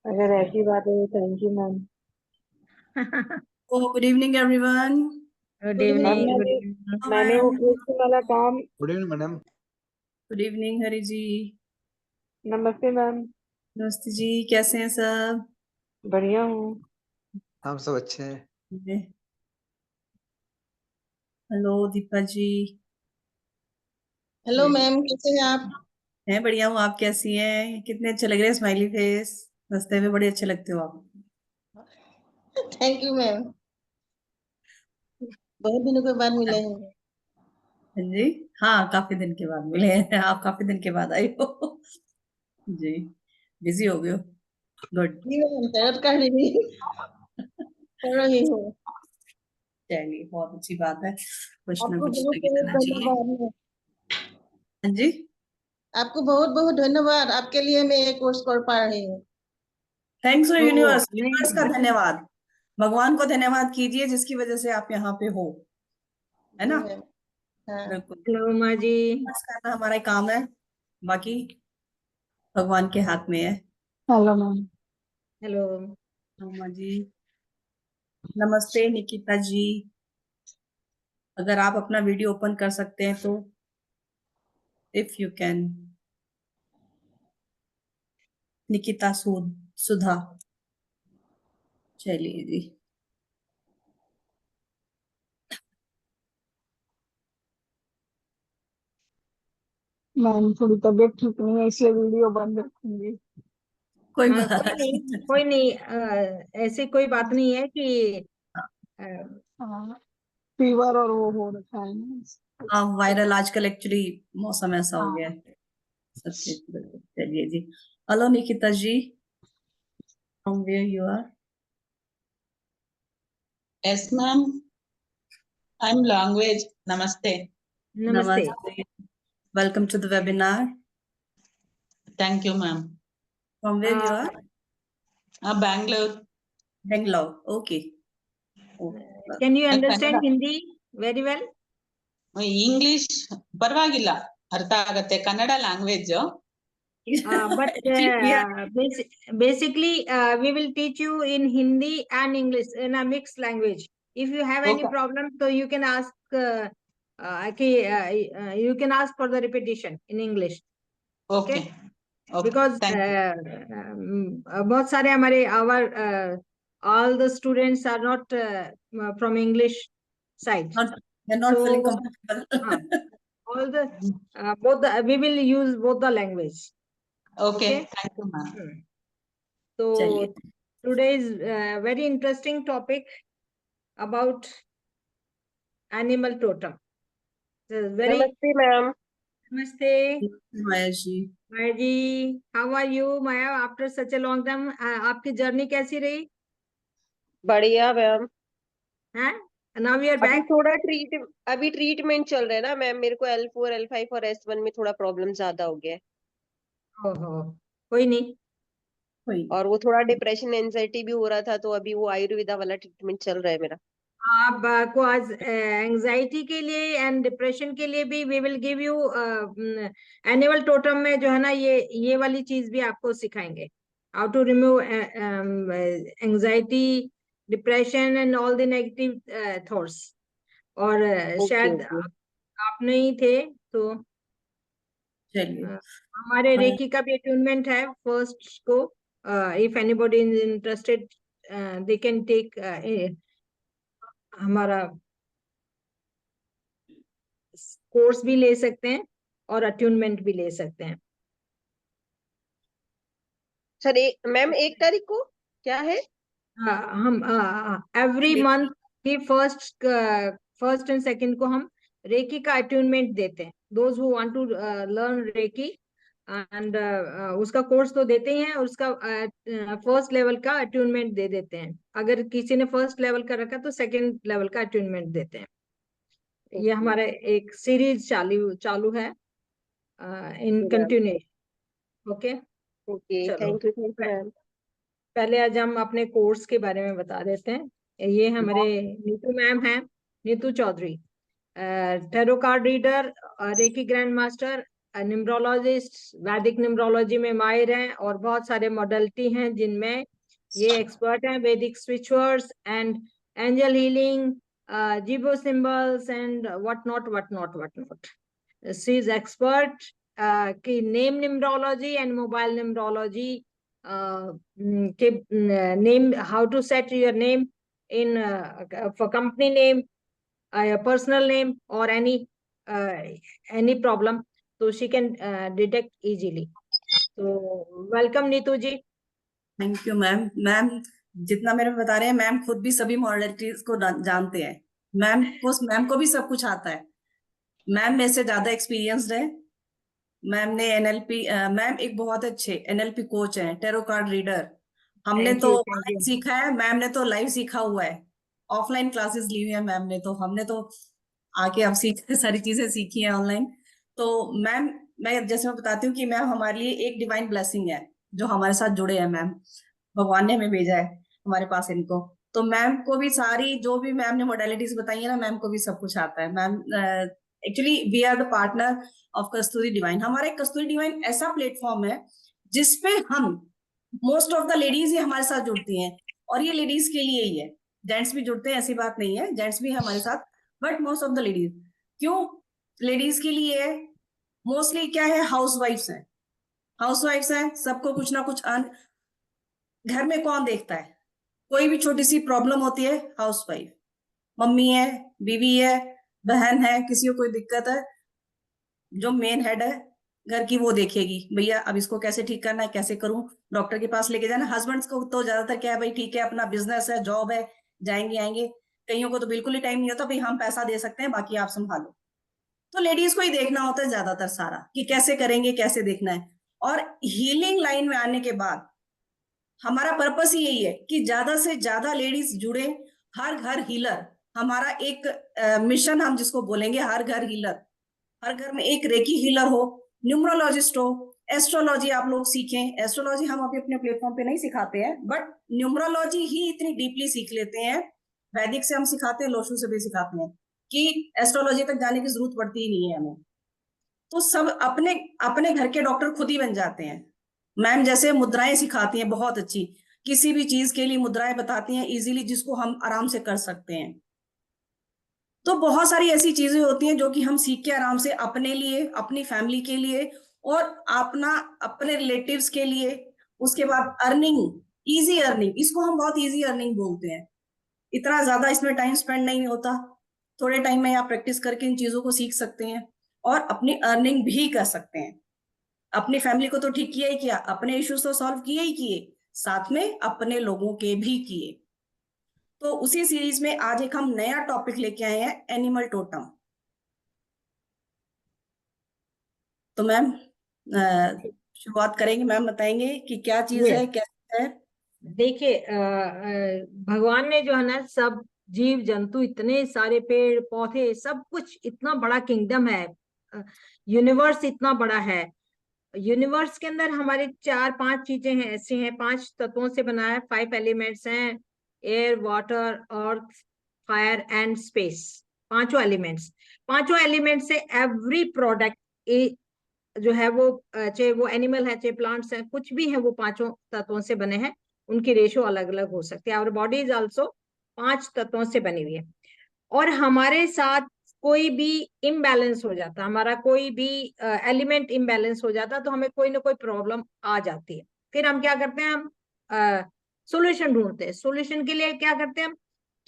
अगर ऐसी बात है, thank you ma'am. Oh, good evening, everyone. Good ma'am evening, good मैंने इवनिंग। मैंने वो क्वेश्चन वाला काम। Good evening madam. Good evening, Hari ji. नमस्ते मैम। नमस्ते जी, कैसे हैं सब? बढ़िया हूँ। हम सब अच्छे हैं। हेलो दीपा जी। हेलो मैम, कैसे हैं आप? मैं बढ़िया हूँ, आप कैसी हैं? कितने अच्छे लग रहे हैं, स्माइली फेस, हंसते हुए बड़े अच्छे लगते हो आप। थैंक यू मैम, बहुत दिनों के बाद मिले हैं। हाँ जी, हाँ काफी दिन के बाद मिले हैं। आप काफी दिन के बाद आई हो। जी, बिजी हो गए हो? गुड। जी मैम, तैयार कर रही हूँ। चलिए, बहुत अच्छी बात है, कुछ ना आपको कुछ बहुत लगे बहुत रहना चाहिए। धन्यवाद मैम। हाँ जी, आपको बहुत बहुत धन्यवाद, आपके लिए मैं ये कोर्स कर पा रही हूँ। Thanks for universe. नहीं, यूनिवर्स का धन्यवाद, भगवान को धन्यवाद कीजिए जिसकी वजह से आप यहाँ पे हो, है जी ना? मैम। हाँ। बिल्कुल, हेलो माँ जी। बस करना हमारा काम है, बाकी भगवान के हाथ में है। Hello ma'am. Hello. Uma ji, नमस्ते निकिता जी। अगर आप अपना वीडियो ओपन कर सकते हैं तो, इफ यू कैन। निकिता सुधा, चलिए जी। मैम थोड़ी तबीयत ठीक नहीं है, इसलिए वीडियो बंद रखूंगी। कोई हाँ, बात कोई नहीं, नहीं। कोई नहीं। ऐसी कोई बात नहीं है कि अ, हाँ, फीवर और वो हो रखा है ना। हाँ, वायरल आजकल एक्चुअली मौसम ऐसा हो गया हाँ। है सबके। चलिए जी। Hello Nikita ji, from where you are? Yes ma'am, I am language. नमस्ते। नमस्ते। नमस्ते, welcome to the webinar. Thank you ma'am. From where you are? Bangalore. Bangalore, okay. Can you Kannada understand Hindi very well? English ಪರವಾಗಿಲ್ಲ, ಅರ್ಥ ಆಗತ್ತೆ, Kannada language. But basically, we will teach you in Hindi and English in a mixed language. If you have any Okay. problem, so you can ask. You can ask for the repetition in English. Okay Because बहुत सारे हमारे all the students are not from English side. They're not So feeling comfortable. all the we will use both the language. Okay, Okay. Thank you ma'am. So चलिए, today is very interesting topic about animal totem. Very namaste ma'am. namaste, Maya ji. Maya ji. How are you, Maya? After such a long time, आपकी journey कैसी रही? बढ़िया ma'am. हैं? Now we are अभी back. थोड़ा treatment चल रहा है ना मैम, मेरे को L4 L5 और S1 में थोड़ा प्रॉब्लम ज्यादा हो गया है। ओहो, कोई नहीं। कोई और वो थोड़ा डिप्रेशन एंजाइटी भी हो रहा था, तो अभी वो आयुर्वेदा वाला ट्रीटमेंट चल रहा है मेरा। आपको आज एंजाइटी के लिए एंड डिप्रेशन के लिए भी we will give you animal totem में जो है ना, ये वाली चीज भी आपको सिखाएंगे, how to remove anxiety, depression and all the negative thoughts. और शायद ओके। आप नहीं थे तो चलिए। हमारे रेकी का भी अट्यूनमेंट है फर्स्ट को। If anybody is interested, they can take हमारा कोर्स भी ले सकते हैं और अट्यूनमेंट भी ले सकते हैं। सर मैम 1 तारीख को क्या है? हम एवरी मंथ की फर्स्ट एंड सेकंड को हम रेकी का अट्यूनमेंट देते हैं। Those who want to learn reiki and उसका कोर्स तो देते ही हैं, और उसका फर्स्ट लेवल का अट्यूनमेंट दे देते हैं। अगर किसी ने फर्स्ट लेवल का रखा तो सेकंड लेवल का अट्यूनमेंट देते हैं। ये हमारा एक सीरीज चालू है इन कंटिन्यूएशन। ओके, ओके, चलो थैंक यू मैम। पहले आज हम अपने कोर्स के बारे में बता देते हैं। ये हमारे नीतू मैम हैं, Neetu Chaudhary, tarot card reader, reiki grand master numerologist, Vedic numerology में माहिर हैं और बहुत सारे मॉडलिटी हैं जिनमें ये एक्सपर्ट हैं, Vedic spirituals and angel healing, Zibu symbols and what not. She is expert की name numerology and mobile numerology, के name, how to set your name in for company name, personal name or any problem, so she can detect easily. So welcome Neetu ji. Thank you ma'am. Ma'am जितना मेरे बता रहे हैं, ma'am खुद भी सभी modalities को जानते हैं. मैम को भी सब कुछ आता है. मैम मेरे से ज्यादा एक्सपीरियंस्ड है. मैम ने एनएलपी, मैम एक बहुत अच्छे एनएलपी कोच हैं, टेरो कार्ड रीडर. हमने Thank तो you, thank ऑनलाइन you. सीखा है, मैम ने तो लाइव सीखा हुआ है. ऑफलाइन क्लासेस ली हुई है मैम ने, तो हमने तो आके अब सारी चीजें सीखी है ऑनलाइन. तो मैम, मैं जैसे मैं बताती हूँ कि मैम हमारे लिए एक डिवाइन ब्लेसिंग है जो हमारे साथ जुड़े हैं. मैम भगवान ने हमें भेजा है हमारे पास इनको. तो मैम को भी सारी जो भी मैम ने मोडेलिटीज बताई है ना, मैम को भी सब कुछ आता है. Ma'am actually we are the partner of Kasturi Divine. हमारा एक कस्तूरी डिवाइन ऐसा प्लेटफॉर्म है जिसपे हम मोस्ट ऑफ द लेडीज ही हमारे साथ जुड़ती हैं, और ये लेडीज के लिए ही है. जेंट्स भी जुड़ते हैं, ऐसी बात नहीं है, जेंट्स भी हमारे साथ, but most of the ladies. क्यों लेडीज के लिए है? मोस्टली क्या है, हाउसवाइफ्स हैं. हाउसवाइफ्स हैं, सबको कुछ ना कुछ अर्न. घर में कौन देखता है? कोई भी छोटी सी प्रॉब्लम होती है, हाउसवाइफ, मम्मी है, बीवी है, बहन है, किसी को कोई दिक्कत है, जो मेन हेड है घर की वो देखेगी. भैया अब इसको कैसे ठीक करना है, कैसे करूं, डॉक्टर के पास लेके जाना. हस्बैंड्स को तो ज्यादातर क्या है, भाई ठीक है अपना बिजनेस है, जॉब है, जाएंगे आएंगे. कईयों को तो बिल्कुल ही टाइम नहीं होता, भाई हम पैसा दे सकते हैं, बाकी आप संभालो. तो लेडीज को ही देखना होता है ज्यादातर सारा, कि कैसे करेंगे, कैसे देखना है. और हीलिंग लाइन में आने के बाद हमारा पर्पस ही यही है कि ज्यादा से ज्यादा लेडीज जुड़े. हर घर हीलर हमारा एक मिशन, हम जिसको बोलेंगे हर घर हीलर. हर घर में एक रेकी हीलर हो, न्यूमरोलॉजिस्ट हो, एस्ट्रोलॉजी आप लोग सीखें. एस्ट्रोलॉजी हम अभी अपने प्लेटफॉर्म पे नहीं सिखाते हैं, बट न्यूमरोलॉजी ही इतनी डीपली सीख लेते हैं. वैदिक से हम सिखाते हैं, लोशु से भी सिखाते हैं, कि एस्ट्रोलॉजी तक जाने की जरूरत पड़ती ही नहीं है हमें. तो सब अपने अपने घर के डॉक्टर खुद ही बन जाते हैं. मैम जैसे मुद्राएं सिखाती हैं बहुत अच्छी, किसी भी चीज के लिए मुद्राएं बताती हैं इजीली, जिसको हम आराम से कर सकते हैं. तो बहुत सारी ऐसी चीजें होती हैं जो कि हम सीख के आराम से अपने लिए, अपनी फैमिली के लिए, और अपने रिलेटिव्स के लिए. उसके बाद अर्निंग, इजी अर्निंग, इसको हम बहुत इजी अर्निंग बोलते हैं. इतना ज्यादा इसमें टाइम स्पेंड नहीं होता. थोड़े टाइम में आप प्रैक्टिस करके इन चीजों को सीख सकते हैं और अपनी अर्निंग भी कर सकते हैं. अपनी फैमिली को तो ठीक किया ही किया, अपने इश्यूज तो सॉल्व किए ही किए, साथ में अपने लोगों के भी किए. तो उसी सीरीज में आज एक हम नया टॉपिक लेके आए हैं, एनिमल टोटम. तो मैम शुरुआत करेंगे, मैम बताएंगे कि क्या चीज है, कैसे है. देखिए, भगवान ने जो है ना, सब जीव जंतु, इतने सारे पेड़ पौधे, सब कुछ, इतना बड़ा किंगडम है. यूनिवर्स इतना बड़ा है. यूनिवर्स के अंदर हमारे 4-5 चीजें हैं, ऐसे हैं, 5 तत्वों से बना है. 5 एलिमेंट्स हैं, air, water, earth, fire and space. पांचों एलिमेंट्स से एवरी प्रोडक्ट जो है वो, चाहे वो एनिमल है, चाहे प्लांट्स है, कुछ भी है, वो 5 तत्वों से बने हैं. उनकी रेशो अलग अलग हो सकती है. और बॉडी इज ऑल्सो 5 तत्वों से बनी हुई है. और हमारे साथ कोई भी इम्बैलेंस हो जाता, हमारा कोई भी एलिमेंट इम्बैलेंस हो जाता, तो हमें कोई ना कोई प्रॉब्लम आ जाती है. फिर हम क्या करते हैं, हम सॉल्यूशन ढूंढते हैं. सॉल्यूशन के लिए क्या करते हैं, हम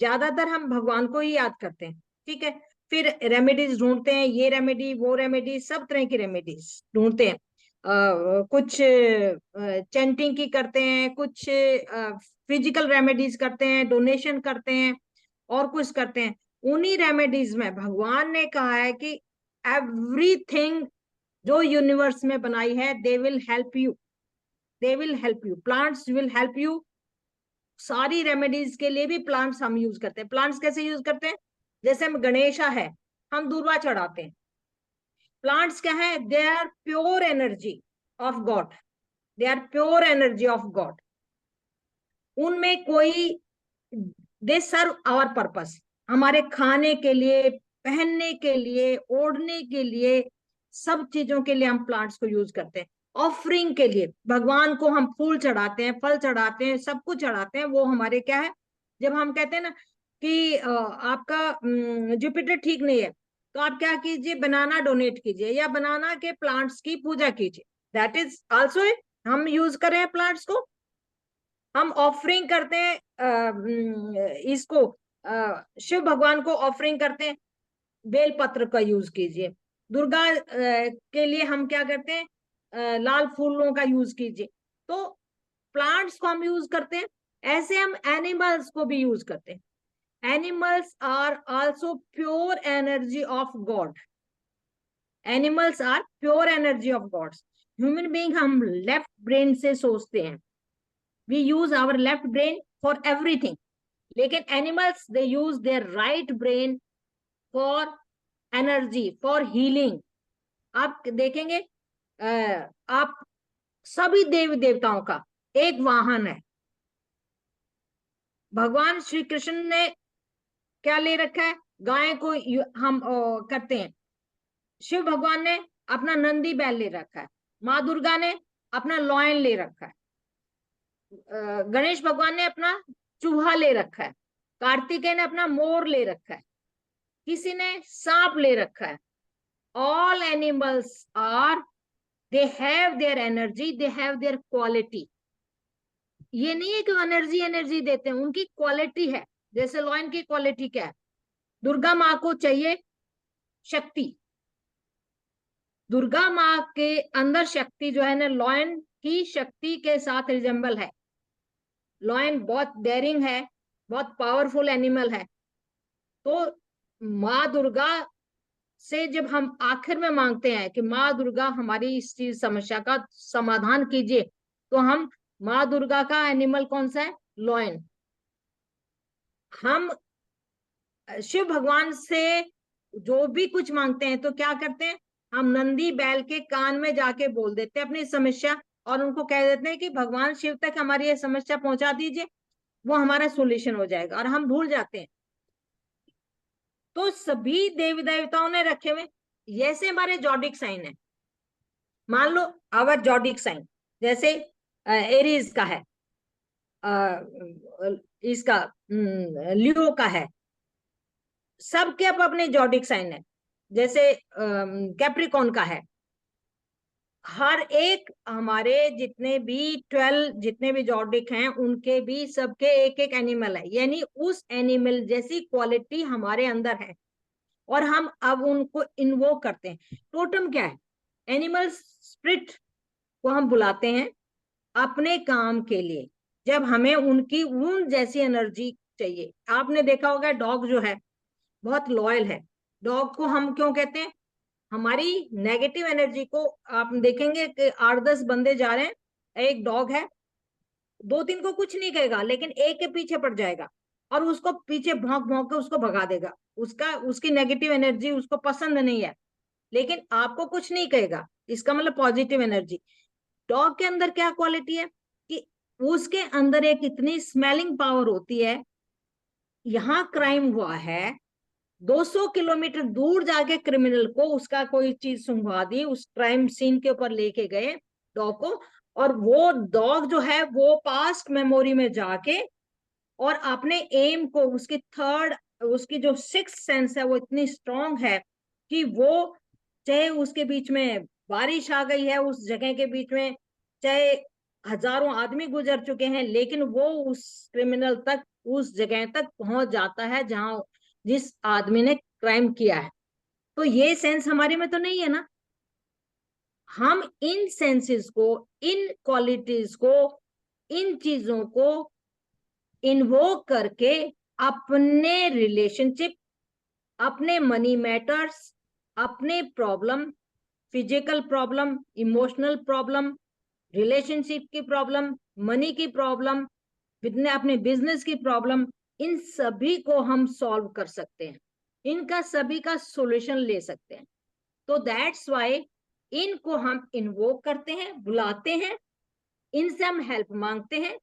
ज्यादातर हम भगवान को ही याद करते हैं. ठीक है. फिर रेमेडीज ढूंढते हैं, ये रेमेडी, वो रेमेडी, सब तरह की रेमेडीज ढूंढते हैं. कुछ चैंटिंग की करते हैं, कुछ फिजिकल रेमेडीज करते हैं, डोनेशन करते हैं, और कुछ करते हैं. उन्हीं रेमेडीज में भगवान ने कहा है कि एवरीथिंग जो यूनिवर्स में बनाई है, they will help you, plants will help you. सारी रेमेडीज के लिए भी प्लांट्स हम यूज करते हैं. प्लांट्स कैसे यूज करते हैं, जैसे हम गणेशा है, हम दूर्वा चढ़ाते हैं. प्लांट्स क्या है, they are pure energy of God, उनमें कोई, दे सर्व आवर पर्पस, हमारे खाने के लिए, पहनने के लिए, ओढ़ने के लिए, सब चीजों के लिए हम प्लांट्स को यूज करते हैं। ऑफरिंग के लिए भगवान को हम फूल चढ़ाते हैं, फल चढ़ाते हैं, सब कुछ चढ़ाते हैं। वो हमारे क्या है, जब हम कहते हैं ना कि आपका जुपिटर ठीक नहीं है, तो आप क्या कीजिए, बनाना डोनेट कीजिए या बनाना के प्लांट्स की पूजा कीजिए। दैट इज आल्सो हम यूज कर रहे हैं प्लांट्स को। हम ऑफरिंग करते हैं इसको शिव भगवान को ऑफरिंग करते हैं, बेल पत्र का यूज कीजिए। दुर्गा के लिए हम क्या करते हैं, लाल फूलों का यूज कीजिए। तो प्लांट्स को हम यूज करते हैं, ऐसे हम एनिमल्स को भी यूज करते हैं। Animals are also pure energy of God. Animals are pure energy of gods. Human being हम लेफ्ट ब्रेन से सोचते हैं, we use our left brain for everything, लेकिन animals they use their right brain for energy, for healing. आप देखेंगे आप सभी देवी देवताओं का एक वाहन है। भगवान श्री कृष्ण ने क्या ले रखा है, गाय को हम करते हैं। शिव भगवान ने अपना नंदी बैल ले रखा है। माँ दुर्गा ने अपना लॉयन ले रखा है। गणेश भगवान ने अपना चूहा ले रखा है। कार्तिकेय ने अपना मोर ले रखा है। किसी ने सांप ले रखा है। All animals are, they have their energy, they have their quality. ये नहीं है कि एनर्जी एनर्जी देते हैं, उनकी क्वालिटी है। जैसे लॉयन की क्वालिटी क्या है, दुर्गा माँ को चाहिए शक्ति। दुर्गा माँ के अंदर शक्ति जो है ना, लॉयन की शक्ति के साथ रिजेंबल है। लॉयन बहुत डेयरिंग है, बहुत पावरफुल एनिमल है। तो माँ दुर्गा से जब हम आखिर में मांगते हैं कि माँ दुर्गा हमारी इस चीज समस्या का समाधान कीजिए, तो हम माँ दुर्गा का एनिमल कौन सा है, लॉयन। हम शिव भगवान से जो भी कुछ मांगते हैं तो क्या करते हैं, हम नंदी बैल के कान में जाके बोल देते हैं अपनी समस्या, और उनको कह देते हैं कि भगवान शिव तक हमारी ये समस्या पहुंचा दीजिए, वो हमारा सोल्यूशन हो जाएगा, और हम भूल जाते हैं। तो सभी देवी देवताओं ने रखे हुए, जैसे हमारे जॉडिक साइन है, मान लो आवर जॉडिक साइन जैसे एरीज का है, इसका लियो का है, सबके अपने जॉडिक साइन है। जैसे कैप्रिकॉन का है। हर एक हमारे जितने भी 12 जितने भी जॉडिक हैं, उनके भी सबके एक एक एनिमल है, यानी उस एनिमल जैसी क्वालिटी हमारे अंदर है, और हम अब उनको इन्वोक करते हैं। टोटम क्या है, एनिमल स्पिरिट को हम बुलाते हैं अपने काम के लिए, जब हमें उनकी उन जैसी एनर्जी चाहिए। आपने देखा होगा डॉग जो है बहुत लॉयल है। डॉग को हम क्यों कहते हैं, हमारी नेगेटिव एनर्जी को आप देखेंगे कि 8-10 बंदे जा रहे हैं, एक डॉग है, 2-3 को कुछ नहीं कहेगा, लेकिन एक के पीछे पड़ जाएगा और उसको पीछे भौंक भौंक के उसको भगा देगा। उसकी नेगेटिव एनर्जी उसको पसंद नहीं है, लेकिन आपको कुछ नहीं कहेगा, इसका मतलब पॉजिटिव एनर्जी। डॉग के अंदर क्या क्वालिटी है कि उसके अंदर एक इतनी स्मेलिंग पावर होती है। यहाँ क्राइम हुआ है, 200 किलोमीटर दूर जाके क्रिमिनल को उसका कोई चीज सुंघा दी, उस क्राइम सीन के ऊपर लेके गए डॉग को, और वो डॉग जो है वो पास्ट मेमोरी में जाके और अपने एम को, उसकी जो 6th सेंस है वो इतनी स्ट्रांग है कि वो चाहे उसके बीच में बारिश आ गई है, उस जगह के बीच में चाहे हजारों आदमी गुजर चुके हैं, लेकिन वो उस क्रिमिनल तक, उस जगह तक पहुंच जाता है जहां जिस आदमी ने क्राइम किया है। तो ये सेंस हमारे में तो नहीं है ना। हम इन सेंसेस को, इन क्वालिटीज को, इन चीजों को इन्वोक करके अपने रिलेशनशिप, अपने मनी मैटर्स, अपने problem, physical problem, emotional problem, relationship की प्रॉब्लम, मनी की प्रॉब्लम, अपने बिजनेस की प्रॉब्लम, इन सभी को हम सॉल्व कर सकते हैं, इनका सभी का सॉल्यूशन ले सकते हैं। तो दैट्स वाई इनको हम इन्वोक करते हैं, बुलाते हैं, इनसे हम हेल्प मांगते हैं।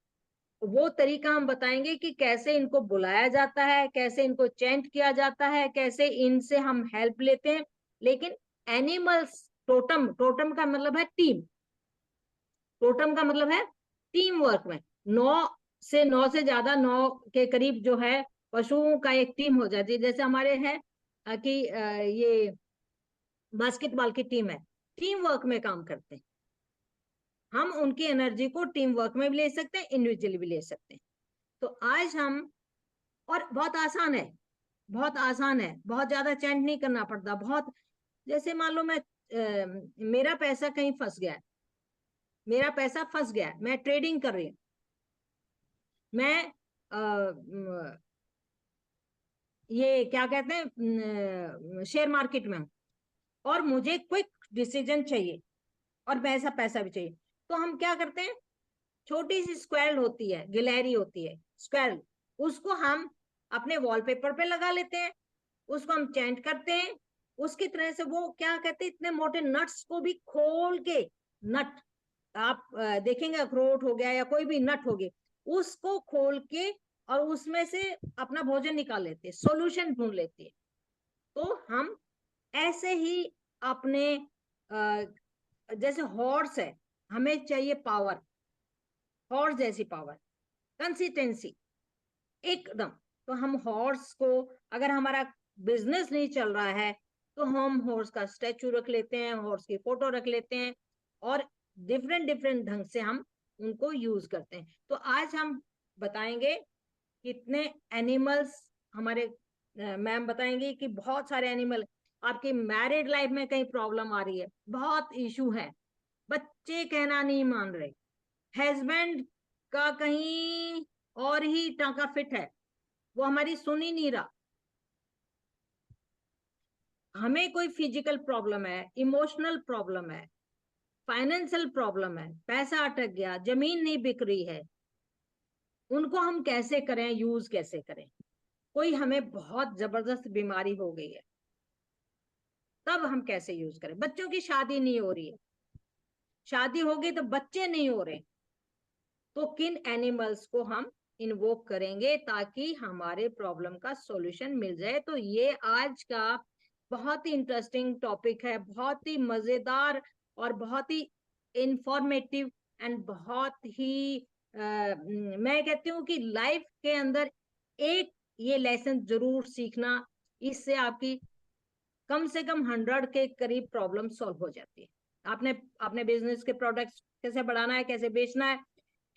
वो तरीका हम बताएंगे कि कैसे इनको बुलाया जाता है, कैसे इनको चैंट किया जाता है, कैसे इनसे हम हेल्प लेते हैं। लेकिन एनिमल्स टोटम का मतलब है टीम, टोटम का मतलब है टीम वर्क में 9 से ज्यादा 9 के करीब जो है पशुओं का एक टीम हो जाती है। जैसे हमारे है कि ये बास्केटबॉल की टीम है, टीम वर्क में काम करते हैं। हम उनकी एनर्जी को टीम वर्क में भी ले सकते हैं, इंडिविजुअली भी ले सकते हैं। तो आज हम, और बहुत आसान है, बहुत आसान है, बहुत ज्यादा चेंज नहीं करना पड़ता। बहुत, जैसे मान लो मैं मेरा पैसा कहीं फंस गया है, मेरा पैसा फंस गया है, मैं ट्रेडिंग कर रही हूँ, मैं ये क्या कहते हैं शेयर मार्केट में हूँ, और मुझे क्विक डिसीजन चाहिए और पैसा पैसा भी चाहिए। तो हम क्या करते हैं, छोटी सी स्क्वायर होती है, गिलहरी होती है स्क्वायर, उसको हम अपने वॉलपेपर पे लगा लेते हैं, उसको हम चेंट करते हैं, उसकी तरह से वो क्या कहते हैं, इतने मोटे नट्स को भी खोल के, नट आप देखेंगे अखरोट हो गया या कोई भी नट हो गई, उसको खोल के और उसमें से अपना भोजन निकाल लेते हैं, सॉल्यूशन ढूंढ लेते हैं। तो हम ऐसे ही अपने जैसे हॉर्स है, हमें चाहिए पावर, हॉर्स जैसी पावर, कंसिस्टेंसी एकदम। तो हम हॉर्स को, अगर हमारा बिजनेस नहीं चल रहा है तो हम हॉर्स का स्टैचू रख लेते हैं, हॉर्स की फोटो रख लेते हैं, और डिफरेंट डिफरेंट ढंग से हम उनको यूज करते हैं। तो आज हम बताएंगे कितने एनिमल्स हमारे, मैम बताएंगे कि बहुत सारे एनिमल, आपकी मैरिड लाइफ में कहीं प्रॉब्लम आ रही है, बहुत इशू है, बच्चे कहना नहीं मान रहे, हस्बैंड का कहीं और ही टांका फिट है, वो हमारी सुन ही नहीं रहा, हमें कोई फिजिकल प्रॉब्लम है, इमोशनल प्रॉब्लम है, फाइनेंशियल प्रॉब्लम है, पैसा अटक गया, जमीन नहीं बिक रही है, उनको हम कैसे करें, यूज कैसे करें। कोई हमें बहुत जबरदस्त बीमारी हो गई है, तब हम कैसे यूज करें। बच्चों की शादी नहीं हो रही है, शादी हो गई तो बच्चे नहीं हो रहे, तो किन एनिमल्स को हम इन्वोक करेंगे ताकि हमारे प्रॉब्लम का सॉल्यूशन मिल जाए। तो ये आज का बहुत ही इंटरेस्टिंग टॉपिक है, बहुत ही मजेदार और बहुत ही इंफॉर्मेटिव एंड बहुत ही मैं कहती हूँ कि लाइफ के अंदर एक ये लेसन जरूर सीखना, इससे आपकी कम से कम 100 के करीब प्रॉब्लम सॉल्व हो जाती है। आपने अपने बिजनेस के प्रोडक्ट्स कैसे बढ़ाना है, कैसे बेचना है,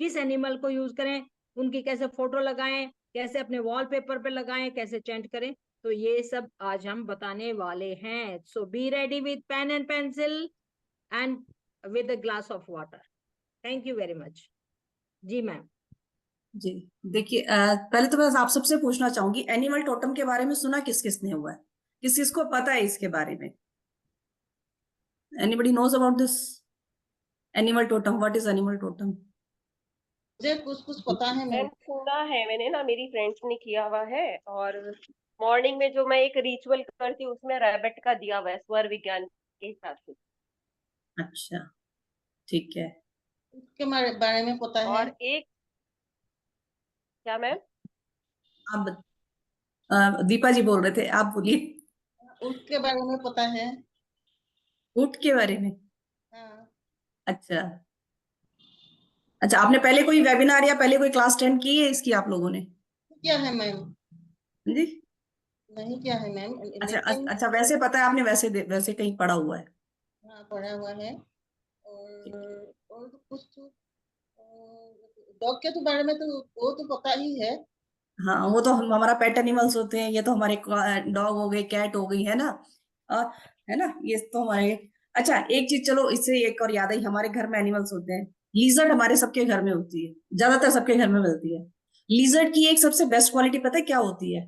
किस एनिमल को यूज करें, उनकी कैसे फोटो लगाएं, कैसे अपने वॉलपेपर पे लगाएं, कैसे चेंट करें, तो ये सब आज हम बताने वाले हैं। So be ready with pen and pencil and with a glass of water. Thank you very much. जी मैम। जी देखिए, पहले तो बस आप सबसे पूछना चाहूंगी, एनिमल टोटम के बारे में सुना किस किसने हुआ है, किस किस को पता है इसके बारे में? Anybody knows about this animal totem? What is animal totem? मुझे कुछ कुछ पता है मैम मैम। सुना है मैंने ना, मेरी फ्रेंड्स ने किया हुआ है, और मॉर्निंग में जो मैं एक रिचुअल करती हूँ उसमें रैबिट का दिया हुआ है, स्वर विज्ञान के हिसाब से। अच्छा, ठीक है। उसके बारे में पता है। और एक, क्या मैम? आप दीपा जी बोल रहे थे, आप बोलिए। उसके बारे में पता है। ऊँट के बारे में? हाँ। अच्छा अच्छा, आपने पहले कोई वेबिनार या पहले कोई क्लास अटेंड की है इसकी आप लोगों ने? क्या है मैम? जी, नहीं क्या है मैम, अच्छा लेकिन अच्छा, वैसे पता है आपने, वैसे वैसे कहीं पढ़ा हुआ है? हाँ पढ़ा हुआ है। ठीक है। और तो कुछ तो डॉग के तो बारे में तो वो तो पता ही है। हाँ, वो तो हमारा पेट एनिमल्स होते हैं, ये तो हमारे डॉग हो गए, कैट हो गई, है ना? और है ना, ये तो हमारे। अच्छा, एक चीज चलो इससे एक और याद आई, हमारे घर में एनिमल्स होते हैं, लीजर्ड हमारे सबके घर में होती है, ज्यादातर सबके घर में मिलती है। लीजर्ड की एक सबसे बेस्ट क्वालिटी पता है क्या होती है?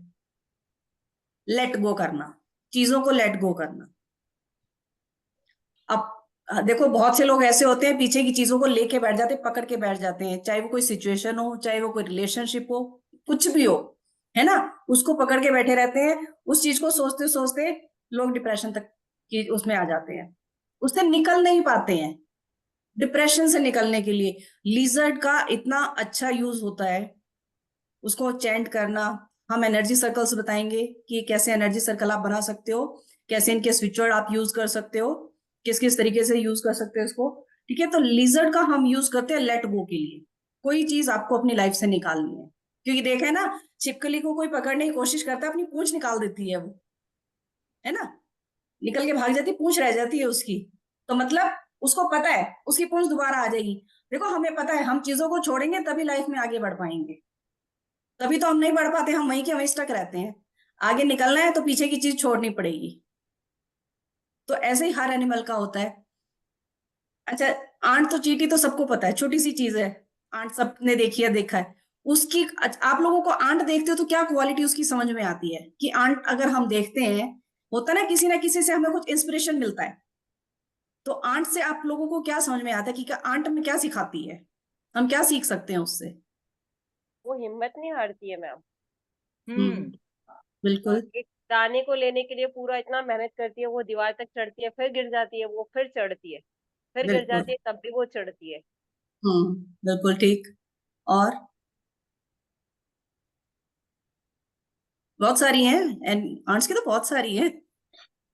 लेट गो करना, चीजों को लेट गो करना। अब देखो, बहुत से लोग ऐसे होते हैं पीछे की चीजों को लेके बैठ जाते हैं, पकड़ के बैठ जाते हैं, चाहे वो कोई सिचुएशन हो, चाहे वो कोई रिलेशनशिप हो, कुछ भी हो, है ना, उसको पकड़ के बैठे रहते हैं। उस चीज को सोचते सोचते लोग डिप्रेशन तक की उसमें आ जाते हैं, उससे निकल नहीं पाते हैं। डिप्रेशन से निकलने के लिए लिजर्ड का इतना अच्छा यूज होता है, उसको चैंट करना। हम एनर्जी सर्कल्स बताएंगे कि कैसे एनर्जी सर्कल आप बना सकते हो, कैसे इनके स्विच वर्ड आप यूज कर सकते हो, किस किस तरीके से यूज कर सकते हैं इसको। ठीक है, तो लिजर्ड का हम यूज करते हैं लेट गो के लिए, कोई चीज आपको अपनी लाइफ से निकालनी है। क्योंकि देखा है ना, छिपकली को कोई पकड़ने की कोशिश करता है, अपनी पूंछ निकाल देती है वो, है ना, निकल के भाग जाती, पूंछ रह जाती है उसकी। तो मतलब उसको पता है उसकी पूंछ दोबारा आ जाएगी। देखो हमें पता है हम चीजों को छोड़ेंगे तभी लाइफ में आगे बढ़ पाएंगे, तभी तो हम नहीं बढ़ पाते, हम वहीं के वहीं स्टक रहते हैं। आगे निकलना है तो पीछे की चीज छोड़नी पड़ेगी। तो ऐसे ही हर एनिमल का होता है। अच्छा, आंट तो चींटी तो सबको पता है, छोटी सी चीज है, आंट सबने देखी है, देखा है उसकी। आप लोगों को आंट देखते हो तो क्या क्वालिटी उसकी समझ में आती है कि आंट अगर हम देखते हैं, होता ना किसी से हमें कुछ इंस्पिरेशन मिलता है। तो आंट से आप लोगों को क्या समझ में आता है कि आंट में क्या सिखाती है, हम क्या सीख सकते हैं उससे? वो हिम्मत नहीं हारती है मैम। हम्म। बिल्कुल एक दाने को लेने के लिए पूरा इतना मेहनत करती है, वो दीवार तक चढ़ती है, फिर गिर जाती है, वो फिर चढ़ती है, फिर गिर बिल्कुल। जाती है, तब भी वो चढ़ती है। बिल्कुल ठीक। और बहुत सारी हैं, एंड आंट्स की तो बहुत सारी हैं।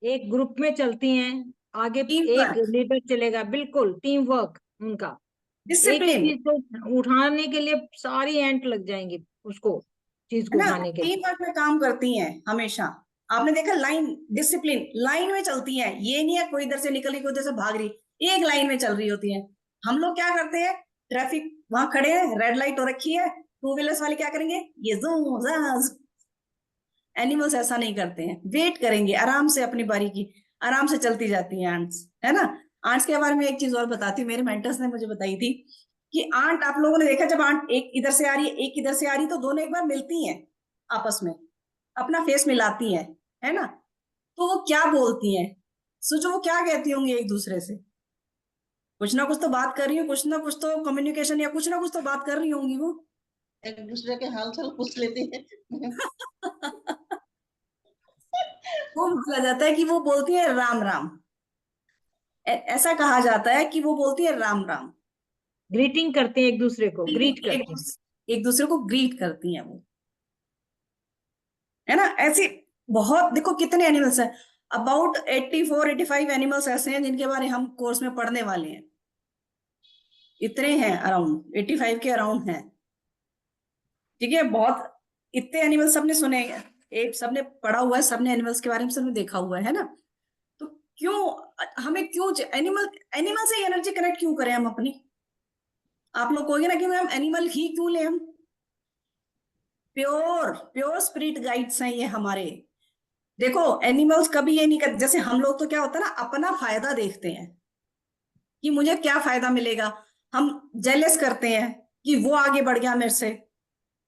एक ग्रुप में चलती हैं, आगे टीम एक वर्क, लीडर चलेगा, बिल्कुल टीम वर्क उनका। एक ही डिसिप्लिन, चीज को उठाने के लिए सारी एंट लग जाएंगी उसको, चीज है को ना, उठाने के लिए। टीम वर्क में काम करती हैं हमेशा। आपने देखा लाइन, डिसिप्लिन, लाइन में चलती हैं, ये नहीं है कोई इधर से निकल रही कोई इधर से भाग रही, एक लाइन में चल रही होती है। हम लोग क्या करते हैं, ट्रैफिक वहां खड़े हैं, रेड लाइट हो रखी है, टू व्हीलर्स वाले क्या करेंगे, ये जूम जाज। एनिमल्स ऐसा नहीं करते हैं, वेट करेंगे आराम से अपनी बारी की, आराम से चलती जाती हैं आंट्स, है ना। आंट्स के बारे में एक चीज और बताती हूँ, मेरे मेंटर्स ने मुझे बताई थी कि आंट, आप लोगों ने देखा जब आंट एक इधर से आ रही है एक इधर से आ रही है तो दोनों एक बार मिलती हैं आपस में, अपना फेस मिलाती हैं, है ना। तो वो क्या बोलती हैं, सोचो वो क्या कहती होंगी एक दूसरे से, कुछ ना कुछ तो बात कर रही हूँ, कुछ ना कुछ तो कम्युनिकेशन या कुछ ना कुछ तो बात कर रही होंगी वो। एक दूसरे के हाल चाल पूछ लेती है। वो बोला जाता है कि वो बोलती है राम राम, ऐसा कहा जाता है कि वो बोलती है राम राम। ग्रीटिंग करते हैं, एक दूसरे को ग्रीट एक करते हैं। एक दूसरे को ग्रीट करती हैं वो, है ना। ऐसी बहुत, देखो कितने एनिमल्स हैं, अबाउट 84-85 एनिमल्स ऐसे हैं जिनके बारे हम कोर्स में पढ़ने वाले हैं। इतने हैं, अराउंड 85 के अराउंड हैं। ठीक है, बहुत, इतने एनिमल्स सबने सुने हैं, एक सबने पढ़ा हुआ है, सबने एनिमल्स के बारे में सबने देखा हुआ है ना। तो क्यों हमें क्यों एनिमल एनिमल से एनर्जी कनेक्ट क्यों करें हम अपनी? आप लोग कहोगे ना कि मैम एनिमल ही क्यों ले हम, प्योर प्योर स्पिरिट गाइड्स हैं ये हमारे। देखो एनिमल्स कभी ये नहीं करते, जैसे हम लोग तो क्या होता है ना, अपना फायदा देखते हैं कि मुझे क्या फायदा मिलेगा, हम जेलस करते हैं कि वो आगे बढ़ गया मेरे से।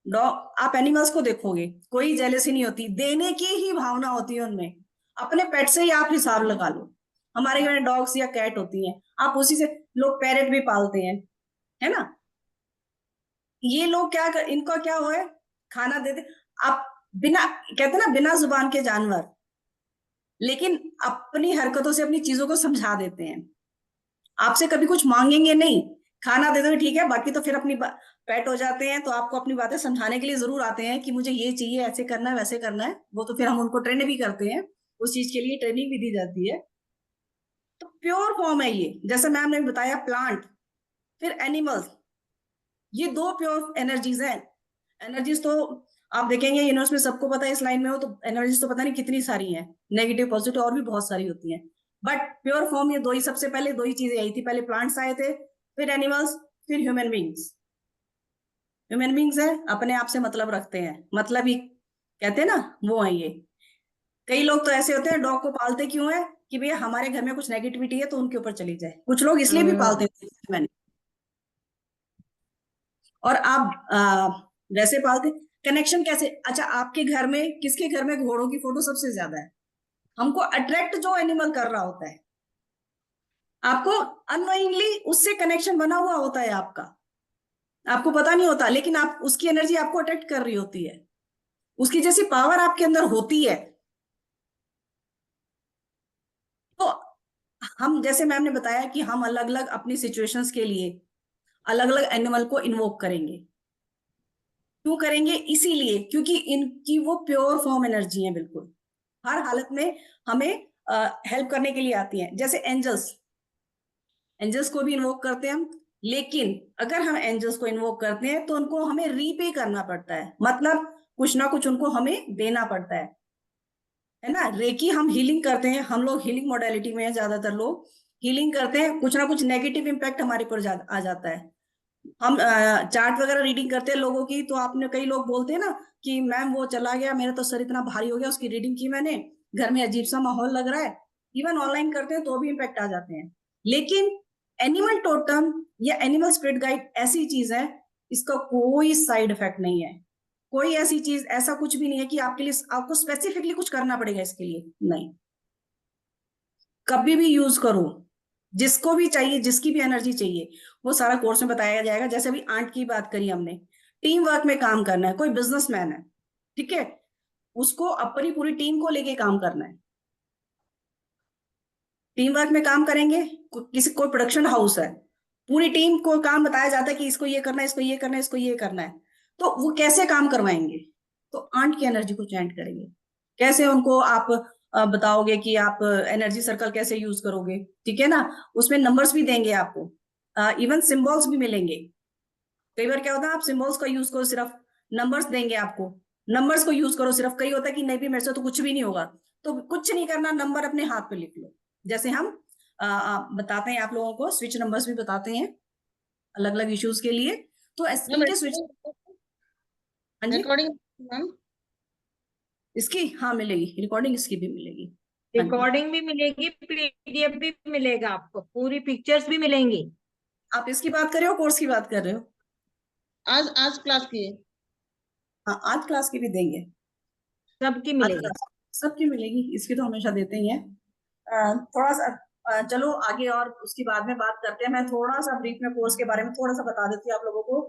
डॉग, आप एनिमल्स को देखोगे कोई जेलसी नहीं होती, देने की ही भावना होती है उनमें। अपने पेट से ही आप हिसाब लगा लो, हमारे घर में डॉग्स या कैट होती हैं, आप उसी से, लोग पैरेट भी पालते हैं, है ना। ये लोग इनका क्या हुआ है, खाना देते, आप बिना, कहते ना बिना जुबान के जानवर, लेकिन अपनी हरकतों से अपनी चीजों को समझा देते हैं। आपसे कभी कुछ मांगेंगे नहीं, खाना दे दो ठीक है, बाकी तो फिर अपनी पेट हो जाते हैं तो आपको अपनी बातें समझाने के लिए जरूर आते हैं कि मुझे ये चाहिए, ऐसे करना है वैसे करना है, वो तो फिर हम उनको ट्रेन भी करते हैं, उस चीज के लिए ट्रेनिंग भी दी जाती है। तो प्योर फॉर्म है ये, जैसे मैम ने बताया प्लांट, फिर एनिमल्स, ये दो प्योर एनर्जीज हैं। एनर्जीज तो आप देखेंगे यूनिवर्स में, सबको पता है इस लाइन में हो तो एनर्जीज तो पता नहीं कितनी सारी हैं, नेगेटिव पॉजिटिव और भी बहुत सारी होती हैं, बट प्योर फॉर्म ये दो ही, सबसे पहले दो ही चीजें आई थी, पहले प्लांट्स आए थे, फिर एनिमल्स, फिर ह्यूमन बींग्स। ह्यूमन बींग्स है, अपने आप से मतलब रखते हैं, मतलब ही कहते हैं ना, वो है ये। कई लोग तो ऐसे होते हैं, डॉग को पालते क्यों है कि भैया हमारे घर में कुछ नेगेटिविटी है तो उनके ऊपर चली जाए, कुछ लोग इसलिए भी पालते हैं। और आप वैसे पालते, कनेक्शन कैसे, अच्छा आपके घर में किसके घर में घोड़ों की फोटो सबसे ज्यादा है? हमको अट्रैक्ट जो एनिमल कर रहा होता है, आपको अननोइंगली उससे कनेक्शन बना हुआ होता है आपका, आपको पता नहीं होता, लेकिन आप उसकी एनर्जी आपको अट्रैक्ट कर रही होती है, उसकी जैसी पावर आपके अंदर होती है। तो हम, जैसे मैम ने बताया कि हम अलग अलग अपनी सिचुएशंस के लिए अलग अलग एनिमल को इन्वोक करेंगे। क्यों करेंगे? इसीलिए क्योंकि इनकी वो प्योर फॉर्म एनर्जी है, बिल्कुल हर हालत में हमें हेल्प करने के लिए आती हैं, जैसे एंजल्स। एंजल्स को भी इन्वोक करते हैं हम, लेकिन अगर हम एंजल्स को इन्वोक करते हैं तो उनको हमें रीपे करना पड़ता है, मतलब कुछ ना कुछ उनको हमें देना पड़ता है ना। रेकी हम हीलिंग करते हैं, हम लोग हीलिंग मोडेलिटी में है, ज्यादातर लोग हीलिंग करते हैं, कुछ ना कुछ नेगेटिव इम्पैक्ट हमारे पर आ जाता है। हम चार्ट वगैरह रीडिंग करते हैं लोगों की, तो आपने कई लोग बोलते हैं ना कि मैम वो चला गया, मेरा तो सर इतना भारी हो गया, उसकी रीडिंग की मैंने, घर में अजीब सा माहौल लग रहा है। इवन ऑनलाइन करते हैं तो भी इम्पैक्ट आ जाते हैं। लेकिन एनिमल टोटम या एनिमल स्पिरिट गाइड ऐसी चीज है, इसका कोई साइड इफेक्ट नहीं है, कोई ऐसी चीज, ऐसा कुछ भी नहीं है कि आपके लिए आपको स्पेसिफिकली कुछ करना पड़ेगा इसके लिए, नहीं। कभी भी यूज करो, जिसको भी चाहिए, जिसकी भी एनर्जी चाहिए, वो सारा कोर्स में बताया जाएगा। जैसे अभी आंट की बात करी हमने, टीम वर्क में काम करना है, कोई बिजनेसमैन है, ठीक है, उसको अपनी पूरी टीम को लेके काम करना है। टीम वर्क में काम करेंगे, किसी कोई प्रोडक्शन हाउस है, पूरी टीम को काम बताया जाता है कि इसको ये करना है, इसको ये करना है, इसको ये करना है, तो वो कैसे काम करवाएंगे? तो आंट की एनर्जी को चैंट करेंगे। कैसे उनको आप बताओगे कि आप एनर्जी सर्कल कैसे यूज करोगे, ठीक है ना। उसमें नंबर्स भी देंगे आपको, इवन सिंबल्स भी मिलेंगे। कई बार क्या होता है, आप सिंबल्स का यूज करो, सिर्फ नंबर्स देंगे आपको, नंबर्स को यूज करो सिर्फ। कई होता है कि नहीं भी मेरे से तो कुछ भी नहीं होगा, तो कुछ नहीं करना, नंबर अपने हाथ पे लिख लो। जैसे हम बताते हैं आप लोगों को, स्विच नंबर्स भी बताते हैं अलग अलग इश्यूज के लिए, तो मैम इनके स्विच। हाँ जी, रिकॉर्डिंग मैम, इसकी हाँ मिलेगी रिकॉर्डिंग, इसकी भी मिलेगी। हाँ जी, रिकॉर्डिंग भी मिलेगी, पीडीएफ भी मिलेगा आपको, पूरी पिक्चर्स भी मिलेंगी। आप इसकी बात कर रहे हो, कोर्स की बात कर रहे हो? आज आज क्लास की है। हाँ, आज क्लास की भी देंगे, सबकी आज मिलेगी। क्लास सबकी मिलेगी, इसकी तो हमेशा देते ही हैं। थोड़ा सा चलो आगे और उसकी बाद में बात करते हैं। मैं थोड़ा सा ब्रीफ में कोर्स के बारे में थोड़ा सा बता देती हूँ आप लोगों को।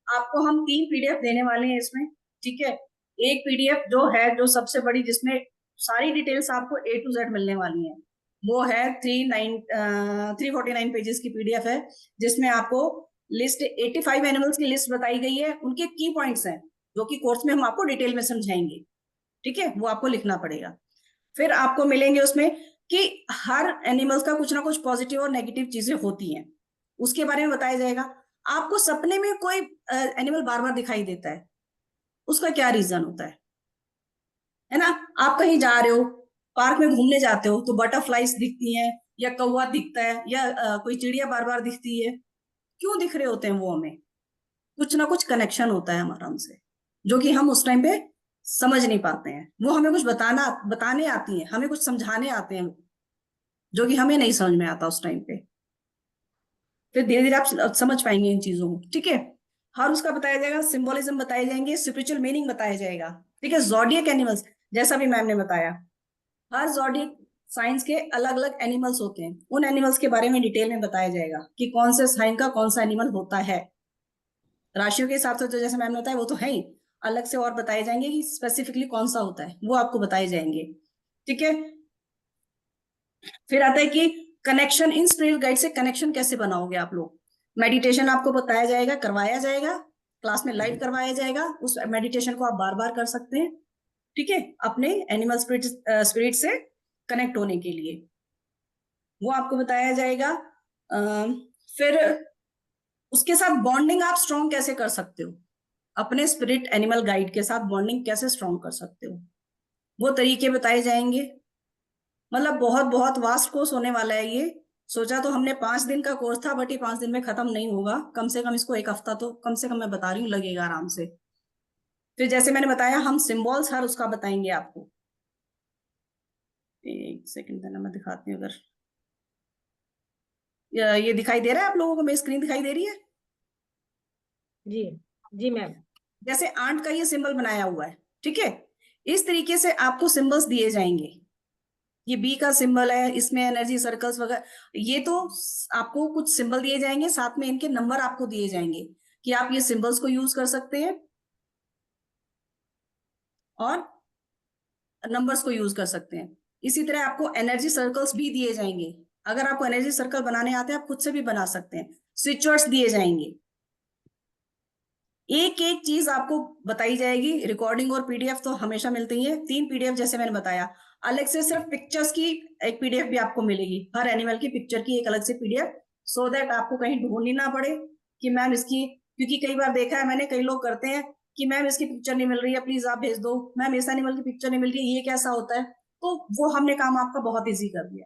आपको हम 3 पीडीएफ देने वाले हैं इसमें, ठीक है। एक पीडीएफ जो है, जो सबसे बड़ी, जिसमें सारी डिटेल्स आपको A to Z मिलने वाली हैं, वो है 349 पेजेस की पीडीएफ है, जिसमें आपको लिस्ट 85 एनिमल्स की लिस्ट बताई गई है, उनके की पॉइंट्स हैं, जो कि कोर्स में हम आपको डिटेल में समझाएंगे, ठीक है, वो आपको लिखना पड़ेगा। फिर आपको मिलेंगे उसमें कि हर एनिमल्स का कुछ ना कुछ पॉजिटिव और नेगेटिव चीजें होती हैं, उसके बारे में बताया जाएगा। आपको सपने में कोई एनिमल बार बार दिखाई देता है, उसका क्या रीजन होता है ना। आप कहीं जा रहे हो, पार्क में घूमने जाते हो, तो बटरफ्लाईज दिखती हैं, या कौवा दिखता है, या कोई चिड़िया बार बार दिखती है, क्यों दिख रहे होते हैं वो हमें? कुछ ना कुछ कनेक्शन होता है हमारा उनसे, जो कि हम उस टाइम पे समझ नहीं पाते हैं। वो हमें कुछ बताने आती हैं, हमें कुछ समझाने आते हैं, जो कि हमें नहीं समझ में आता उस टाइम पे। फिर धीरे धीरे आप समझ पाएंगे इन चीजों को, ठीक है। हर उसका बताया जाएगा, सिंबोलिज्म बताए जाएंगे, स्पिरिचुअल मीनिंग बताया जाएगा, ठीक है। जॉडियक एनिमल्स, जैसा भी मैम ने बताया, हर जॉडियक साइंस के अलग अलग एनिमल्स होते हैं, उन एनिमल्स के बारे में डिटेल में बताया जाएगा कि कौन से साइन का कौन सा एनिमल होता है। राशियों के हिसाब से तो जैसे मैम ने बताया वो तो है ही, अलग से और बताए जाएंगे कि स्पेसिफिकली कौन सा होता है, वो आपको बताए जाएंगे, ठीक है। फिर आता है कि कनेक्शन, इन स्पिरिट गाइड से कनेक्शन कैसे बनाओगे आप लोग। मेडिटेशन आपको बताया जाएगा, करवाया जाएगा, क्लास में लाइव करवाया जाएगा। उस मेडिटेशन को आप बार बार कर सकते हैं, ठीक है, अपने एनिमल स्पिरिट से कनेक्ट होने के लिए, वो आपको बताया जाएगा। फिर उसके साथ बॉन्डिंग आप स्ट्रॉन्ग कैसे कर सकते हो, अपने स्पिरिट एनिमल गाइड के साथ बॉन्डिंग कैसे स्ट्रॉन्ग कर सकते हो, वो तरीके बताए जाएंगे। मतलब बहुत बहुत वास्ट कोर्स होने वाला है ये। सोचा तो हमने 5 दिन का कोर्स था, बट ये 5 दिन में खत्म नहीं होगा, कम से कम इसको 1 हफ्ता तो कम से कम मैं बता रही हूँ लगेगा आराम से। फिर जैसे मैंने बताया, हम सिंबल्स हर उसका बताएंगे आपको। एक सेकंड देना, मैं दिखाती हूँ। अगर ये दिखाई दे रहा है आप लोगों को, मेरी स्क्रीन दिखाई दे रही है? जी जी मैम। जैसे आंट का ये सिंबल बनाया हुआ है, ठीक है, इस तरीके से आपको सिंबल्स दिए जाएंगे। ये बी का सिंबल है, इसमें एनर्जी सर्कल्स वगैरह, ये तो आपको कुछ सिंबल दिए जाएंगे, साथ में इनके नंबर आपको दिए जाएंगे कि आप ये सिंबल्स को यूज कर सकते हैं और नंबर्स को यूज कर सकते हैं। इसी तरह आपको एनर्जी सर्कल्स भी दिए जाएंगे, अगर आपको एनर्जी सर्कल बनाने आते हैं आप खुद से भी बना सकते हैं। स्विच वर्ड्स दिए जाएंगे, एक एक चीज आपको बताई जाएगी। रिकॉर्डिंग और पीडीएफ तो हमेशा मिलती है। 3 पीडीएफ जैसे मैंने बताया, अलग से सिर्फ पिक्चर्स की एक पीडीएफ भी आपको मिलेगी, हर एनिमल की पिक्चर की एक अलग से पीडीएफ, सो दैट आपको कहीं ढूंढनी ना पड़े कि मैम इसकी, क्योंकि कई बार देखा है मैंने, कई लोग करते हैं कि मैम इसकी पिक्चर नहीं मिल रही है, प्लीज आप भेज दो, मैम इस एनिमल की पिक्चर नहीं मिल रही है, ये कैसा होता है। तो वो हमने काम आपका बहुत ईजी कर दिया,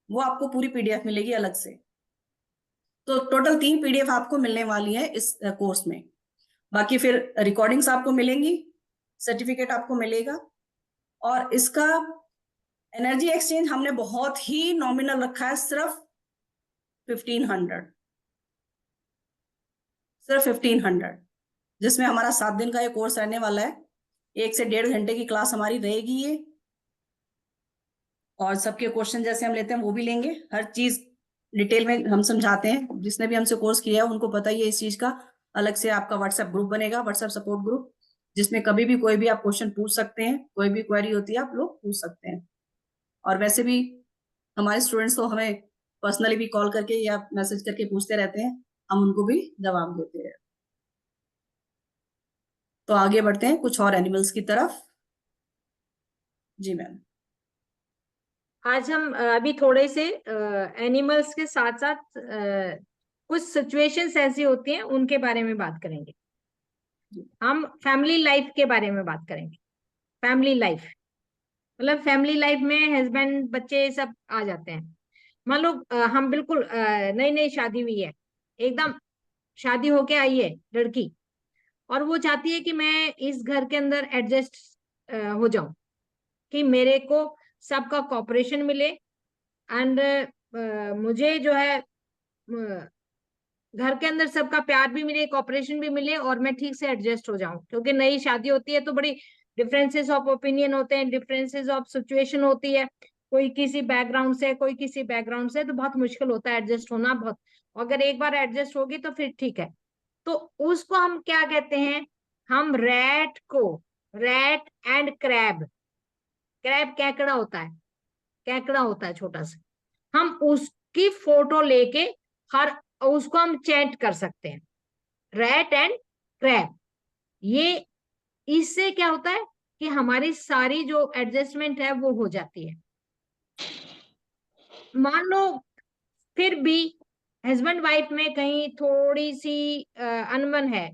वो आपको पूरी पीडीएफ मिलेगी अलग से। तो टोटल 3 पीडीएफ आपको मिलने वाली है इस कोर्स में। बाकी फिर रिकॉर्डिंग्स आपको मिलेंगी, सर्टिफिकेट आपको मिलेगा। और इसका एनर्जी एक्सचेंज हमने बहुत ही नॉमिनल रखा है, सिर्फ 1500, सिर्फ 1500, जिसमें हमारा 7 दिन का ये कोर्स रहने वाला है। 1 से 1.5 घंटे की क्लास हमारी रहेगी ये, और सबके क्वेश्चन जैसे हम लेते हैं वो भी लेंगे। हर चीज डिटेल में हम समझाते हैं, जिसने भी हमसे कोर्स किया है उनको पता ही है इस चीज का। अलग से आपका व्हाट्सएप ग्रुप बनेगा, व्हाट्सएप सपोर्ट ग्रुप, जिसमें कभी भी कोई भी आप क्वेश्चन पूछ सकते हैं, कोई भी क्वेरी होती है आप लोग पूछ सकते हैं। और वैसे भी हमारे स्टूडेंट्स तो हमें पर्सनली भी कॉल करके या मैसेज करके पूछते रहते हैं, हम उनको भी जवाब देते हैं। तो आगे बढ़ते हैं कुछ और एनिमल्स की तरफ। जी मैम। आज हम अभी थोड़े से एनिमल्स के साथ साथ कुछ सिचुएशंस ऐसी होती हैं उनके बारे में बात करेंगे। हम फैमिली लाइफ के बारे में बात करेंगे। फैमिली लाइफ मतलब फैमिली लाइफ में हस्बैंड बच्चे सब आ जाते हैं। मान लो हम बिल्कुल नई नई शादी हुई है, एकदम शादी होके आई है लड़की, और वो चाहती है कि मैं इस घर के अंदर एडजस्ट हो जाऊं, कि मेरे को सबका कॉपरेशन मिले, एंड मुझे जो है घर के अंदर सबका प्यार भी मिले, कॉपरेशन भी मिले, और मैं ठीक से एडजस्ट हो जाऊं। क्योंकि नई शादी होती है तो बड़ी डिफरेंसेस ऑफ ओपिनियन होते हैं, डिफरेंसेस ऑफ सिचुएशन होती है, कोई किसी बैकग्राउंड से, कोई किसी बैकग्राउंड से, तो बहुत मुश्किल होता है एडजस्ट होना बहुत। अगर एक बार एडजस्ट होगी तो फिर ठीक है। तो उसको हम क्या कहते हैं, हम रैट को, रैट एंड क्रैब, क्रैब केकड़ा होता है, केकड़ा होता है छोटा सा, हम उसकी फोटो लेके हर उसको हम चैट कर सकते हैं, रैट एंड क्रैब। ये इससे क्या होता है कि हमारी सारी जो एडजस्टमेंट है वो हो जाती है। मान लो फिर भी हस्बैंड वाइफ में कहीं थोड़ी सी अनबन है,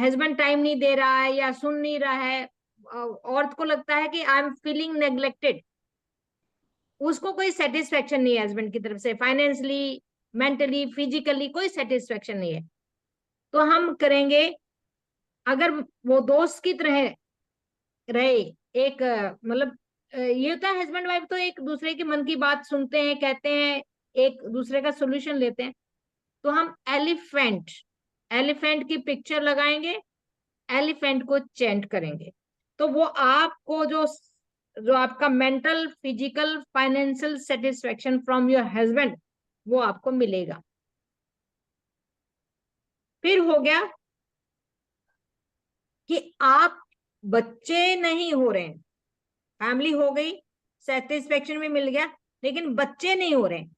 हस्बैंड टाइम नहीं दे रहा है या सुन नहीं रहा है, औरत को लगता है कि आई एम फीलिंग नेग्लेक्टेड, उसको कोई सेटिस्फेक्शन नहीं है हस्बैंड की तरफ से, फाइनेंशियली, मेंटली, फिजिकली कोई सेटिस्फेक्शन नहीं है, तो हम करेंगे, अगर वो दोस्त की तरह रहे, एक मतलब ये होता है हस्बैंड वाइफ तो एक दूसरे के मन की बात सुनते हैं, कहते हैं, एक दूसरे का सोल्यूशन लेते हैं, तो हम एलिफेंट, एलिफेंट की पिक्चर लगाएंगे, एलिफेंट को चेंट करेंगे, तो वो आपको जो जो आपका mental, physical, financial satisfaction from your husband वो आपको मिलेगा। फिर हो गया कि आप बच्चे नहीं हो रहे हैं, फैमिली हो गई, सेटिस्फेक्शन भी मिल गया, लेकिन बच्चे नहीं हो रहे हैं।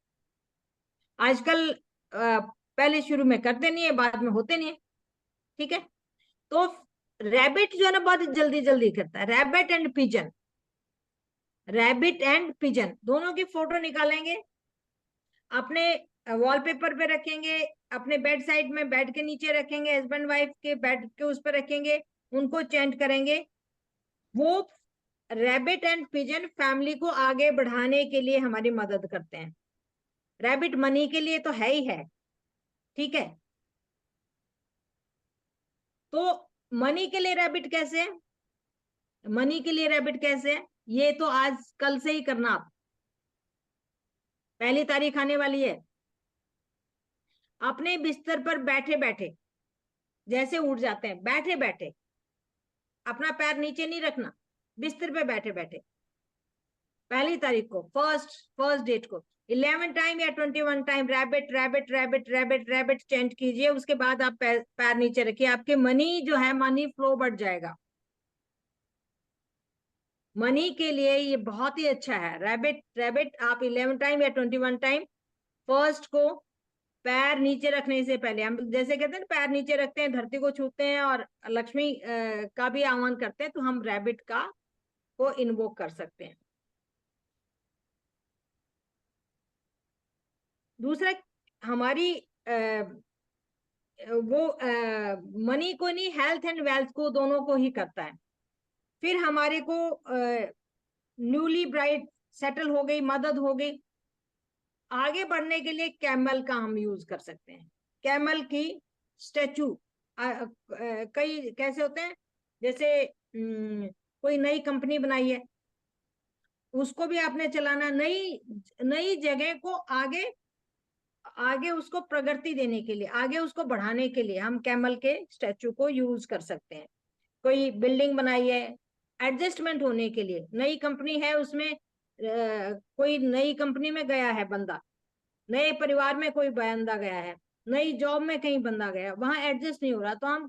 आजकल पहले शुरू में करते नहीं है, बाद में होते नहीं है, ठीक है। तो रैबिट जो है ना बहुत जल्दी जल्दी करता है, rabbit and pigeon, rabbit and pigeon दोनों की फोटो निकालेंगे, अपने वॉलपेपर पे रखेंगे, अपने बेड साइड में बेड के नीचे रखेंगे, हस्बैंड वाइफ के बेड के उस पर रखेंगे, उनको चेंट करेंगे। वो रैबिट एंड पिजन फैमिली को आगे बढ़ाने के लिए हमारी मदद करते हैं। रैबिट मनी के लिए तो है ही है, ठीक है। तो मनी के लिए रैबिट कैसे है, मनी के लिए रैबिट कैसे है, ये तो आज कल से ही करना आप, 1 तारीख आने वाली है। अपने बिस्तर पर बैठे बैठे जैसे उठ जाते हैं, बैठे बैठे, अपना पैर नीचे नहीं रखना, बिस्तर पे बैठे बैठे 1 तारीख को, फर्स्ट डेट को 11 टाइम या 21 time rabbit rabbit rabbit rabbit rabbit chant कीजिए। उसके बाद आप पैर नीचे रखिए, आपके मनी जो है, मनी फ्लो बढ़ जाएगा। मनी के लिए ये बहुत ही अच्छा है रैबिट रैबिट। आप 11 टाइम या 21 टाइम फर्स्ट को पैर नीचे रखने से पहले, हम जैसे कहते हैं ना, पैर नीचे रखते हैं, धरती को छूते हैं और लक्ष्मी का भी आह्वान करते हैं, तो हम रैबिट का को इन्वोक कर सकते हैं। दूसरा, हमारी वो मनी को नहीं, हेल्थ एंड वेल्थ को, दोनों को ही करता है। फिर हमारे को न्यूली ब्राइड सेटल हो गई, मदद हो गई, आगे बढ़ने के लिए कैमल का हम यूज कर सकते हैं। कैमल की स्टैचू कई कैसे होते हैं, जैसे कोई नई कंपनी बनाई है, उसको भी आपने चलाना, नई नई जगह को आगे आगे उसको प्रगति देने के लिए, आगे उसको बढ़ाने के लिए हम कैमल के स्टैचू को यूज कर सकते हैं। कोई बिल्डिंग बनाई है, एडजस्टमेंट होने के लिए, नई कंपनी है, उसमें कोई नई कंपनी में गया है बंदा, नए परिवार में कोई बंदा गया है, नई जॉब में कहीं बंदा गया, वहां एडजस्ट नहीं हो रहा, तो हम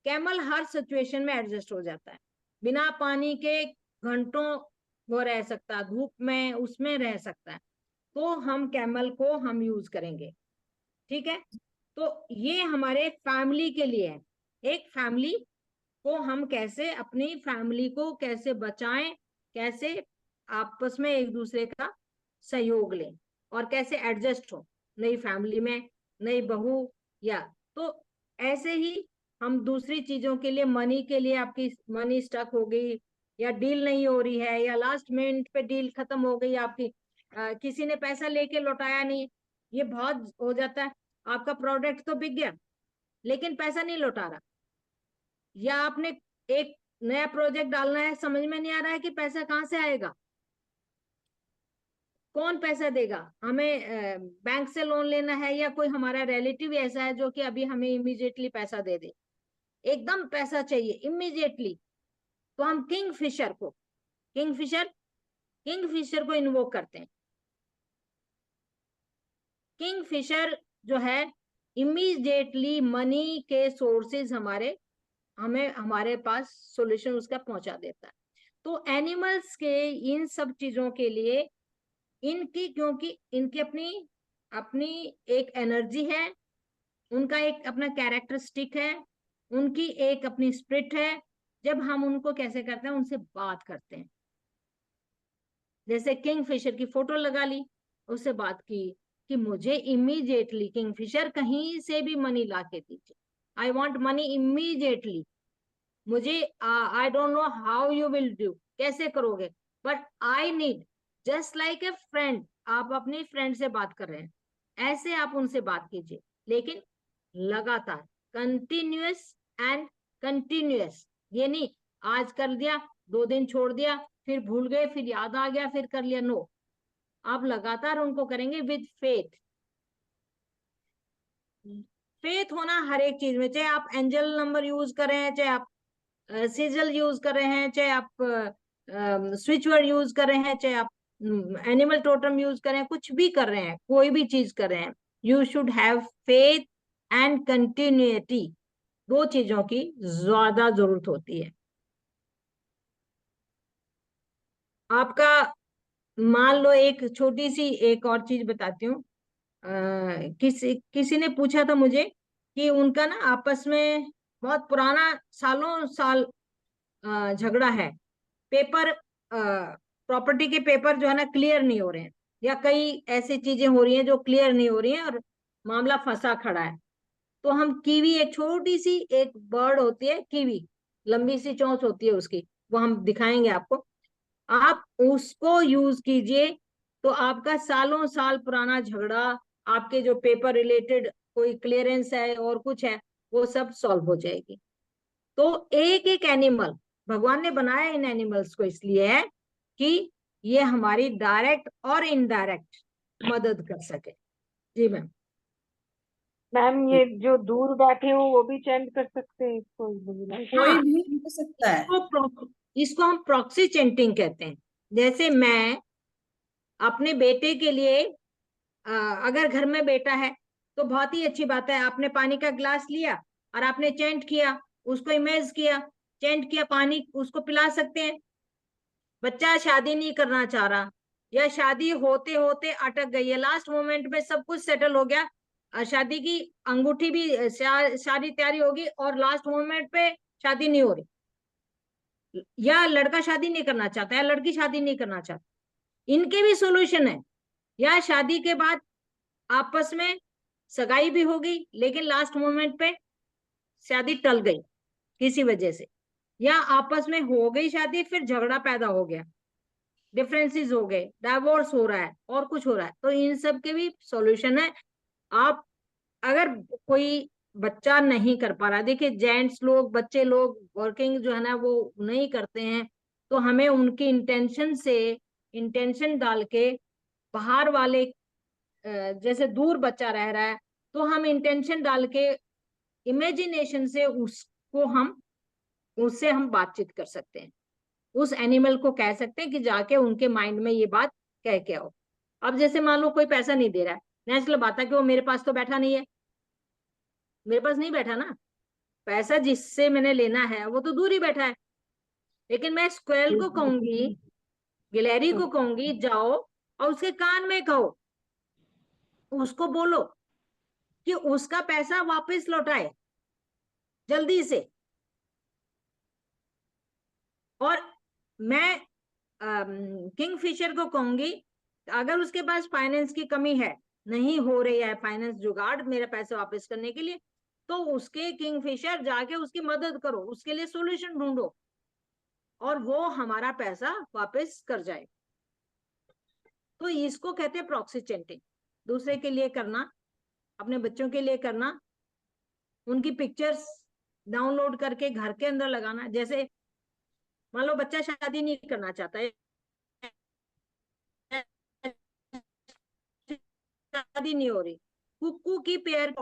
कैमल हर सिचुएशन में एडजस्ट हो जाता है। बिना पानी के घंटों वो रह सकता है, धूप में उसमें रह सकता है, तो हम कैमल को हम यूज करेंगे। ठीक है, तो ये हमारे फैमिली के लिए है। एक फैमिली को हम कैसे, अपनी फैमिली को कैसे बचाएं, कैसे आपस में एक दूसरे का सहयोग लें और कैसे एडजस्ट हो नई फैमिली में, नई बहू, या तो ऐसे ही हम दूसरी चीजों के लिए, मनी के लिए, आपकी मनी स्टक हो गई या डील नहीं हो रही है, या लास्ट मिनट पे डील खत्म हो गई आपकी, किसी ने पैसा लेके लौटाया नहीं, ये बहुत हो जाता है। आपका प्रोडक्ट तो बिक गया लेकिन पैसा नहीं लौटा रहा, या आपने एक नया प्रोजेक्ट डालना है, समझ में नहीं आ रहा है कि पैसा कहाँ से आएगा, कौन पैसा देगा, हमें बैंक से लोन लेना है, या कोई हमारा रिलेटिव ऐसा है जो कि अभी हमें इमीडिएटली पैसा दे दे, एकदम पैसा चाहिए इमीडिएटली, तो हम किंगफिशर को इन्वोक करते हैं। किंगफिशर जो है, इमीडिएटली मनी के सोर्सेज हमारे पास सॉल्यूशन उसका पहुंचा देता है। तो एनिमल्स के इन सब चीजों के लिए क्योंकि इनकी अपनी एक एनर्जी है, उनका एक अपना कैरेक्टरिस्टिक है, उनकी एक अपनी स्पिरिट है। जब हम उनको कैसे करते हैं, उनसे बात करते हैं, जैसे किंगफिशर की फोटो लगा ली, उससे बात की कि मुझे इमीडिएटली किंगफिशर कहीं से भी मनी ला के दीजिए, आई वॉन्ट मनी इमीडिएटली, मुझे I don't know how you will do, कैसे करोगे, but I need, just like a friend, आप अपनी फ्रेंड से बात कर रहे हैं, ऐसे आप उनसे बात कीजिए, लेकिन लगातार, कंटिन्यूअस, ये नहीं आज कर दिया, 2 दिन छोड़ दिया, फिर भूल गए, फिर याद आ गया, फिर कर लिया, नो, आप लगातार उनको करेंगे विद फेथ होना हर एक चीज में, चाहे आप एंजल नंबर यूज कर रहे हैं, चाहे आप सिजल यूज कर रहे हैं, चाहे आप स्विच वर्ड यूज कर रहे हैं, चाहे आप एनिमल टोटम यूज कर रहे हैं, कुछ भी कर रहे हैं, कोई भी चीज कर रहे हैं, you should have faith and continuity, 2 चीजों की ज्यादा जरूरत होती है। आपका मान लो, एक छोटी सी एक और चीज बताती हूँ, किसी ने पूछा था मुझे कि उनका ना आपस में बहुत पुराना, सालों साल झगड़ा है, पेपर, प्रॉपर्टी के पेपर जो है ना क्लियर नहीं हो रहे हैं, या कई ऐसी चीजें हो रही हैं जो क्लियर नहीं हो रही हैं और मामला फंसा खड़ा है। तो हम कीवी, एक छोटी सी एक बर्ड होती है कीवी, लंबी सी चोंच होती है उसकी, वो हम दिखाएंगे आपको, आप उसको यूज कीजिए, तो आपका सालों साल पुराना झगड़ा, आपके जो पेपर रिलेटेड कोई क्लियरेंस है और कुछ है, वो सब सॉल्व हो जाएगी। तो एक एक एनिमल भगवान ने बनाया इन एनिमल्स को इसलिए है कि ये हमारी डायरेक्ट और इनडायरेक्ट मदद कर सके। जी मैम। मैम, ये जो दूर बैठे हो वो भी चेंट कर सकते हैं इसको? कोई भी कर सकता है। इसको हम प्रॉक्सी चेंटिंग कहते हैं। जैसे मैं अपने बेटे के लिए, अगर घर में बेटा है तो बहुत ही अच्छी बात है, आपने पानी का गिलास लिया और आपने चेंट किया, उसको इमेज किया, चेंट किया, पानी उसको पिला सकते हैं। बच्चा शादी नहीं करना चाह रहा या शादी होते होते अटक गई है, लास्ट मोमेंट में सब कुछ सेटल हो गया, शादी की अंगूठी भी शादी तैयारी होगी और लास्ट मोमेंट पे शादी नहीं हो रही, या लड़का शादी नहीं करना चाहता या लड़की शादी नहीं करना चाहती, इनके भी सोल्यूशन है। या शादी के बाद आपस में सगाई भी हो गई लेकिन लास्ट मोमेंट पे शादी टल गई किसी वजह से, या आपस में हो गई शादी फिर झगड़ा पैदा हो गया, डिफरेंसेस हो गए, डाइवोर्स हो रहा है और कुछ हो रहा है, तो इन सब के भी सॉल्यूशन है। आप अगर कोई बच्चा नहीं कर पा रहा, देखिए जेंट्स लोग, बच्चे लोग वर्किंग जो है ना वो नहीं करते हैं, तो हमें उनकी इंटेंशन डाल के बाहर वाले जैसे दूर बच्चा रह रहा है तो हम इंटेंशन डाल के इमेजिनेशन से उससे हम बातचीत कर सकते हैं, उस एनिमल को कह सकते हैं कि जाके उनके माइंड में ये बात कह के आओ। अब जैसे मान लो कोई पैसा नहीं दे रहा है, नेचुरल बात है कि वो मेरे पास तो बैठा नहीं है, मेरे पास नहीं बैठा ना, पैसा जिससे मैंने लेना है वो तो दूर ही बैठा है, लेकिन मैं स्क्वेल को कहूंगी, गिलहरी को कहूंगी जाओ और उसके कान में कहो, उसको बोलो कि उसका पैसा वापस लौटाए जल्दी से। और मैं किंगफिशर को कहूंगी अगर उसके पास फाइनेंस की कमी है, नहीं हो रही है फाइनेंस जुगाड़ मेरा पैसे वापस करने के लिए, तो उसके किंगफिशर जाके उसकी मदद करो, उसके लिए सॉल्यूशन ढूंढो और वो हमारा पैसा वापस कर जाए। तो इसको कहते हैं प्रॉक्सी चैंटिंग। दूसरे के लिए करना, अपने बच्चों के लिए करना, उनकी पिक्चर्स डाउनलोड करके घर के अंदर लगाना। जैसे मान लो बच्चा शादी नहीं करना चाहता है, शादी नहीं हो रही, कुक्कू की पेयर,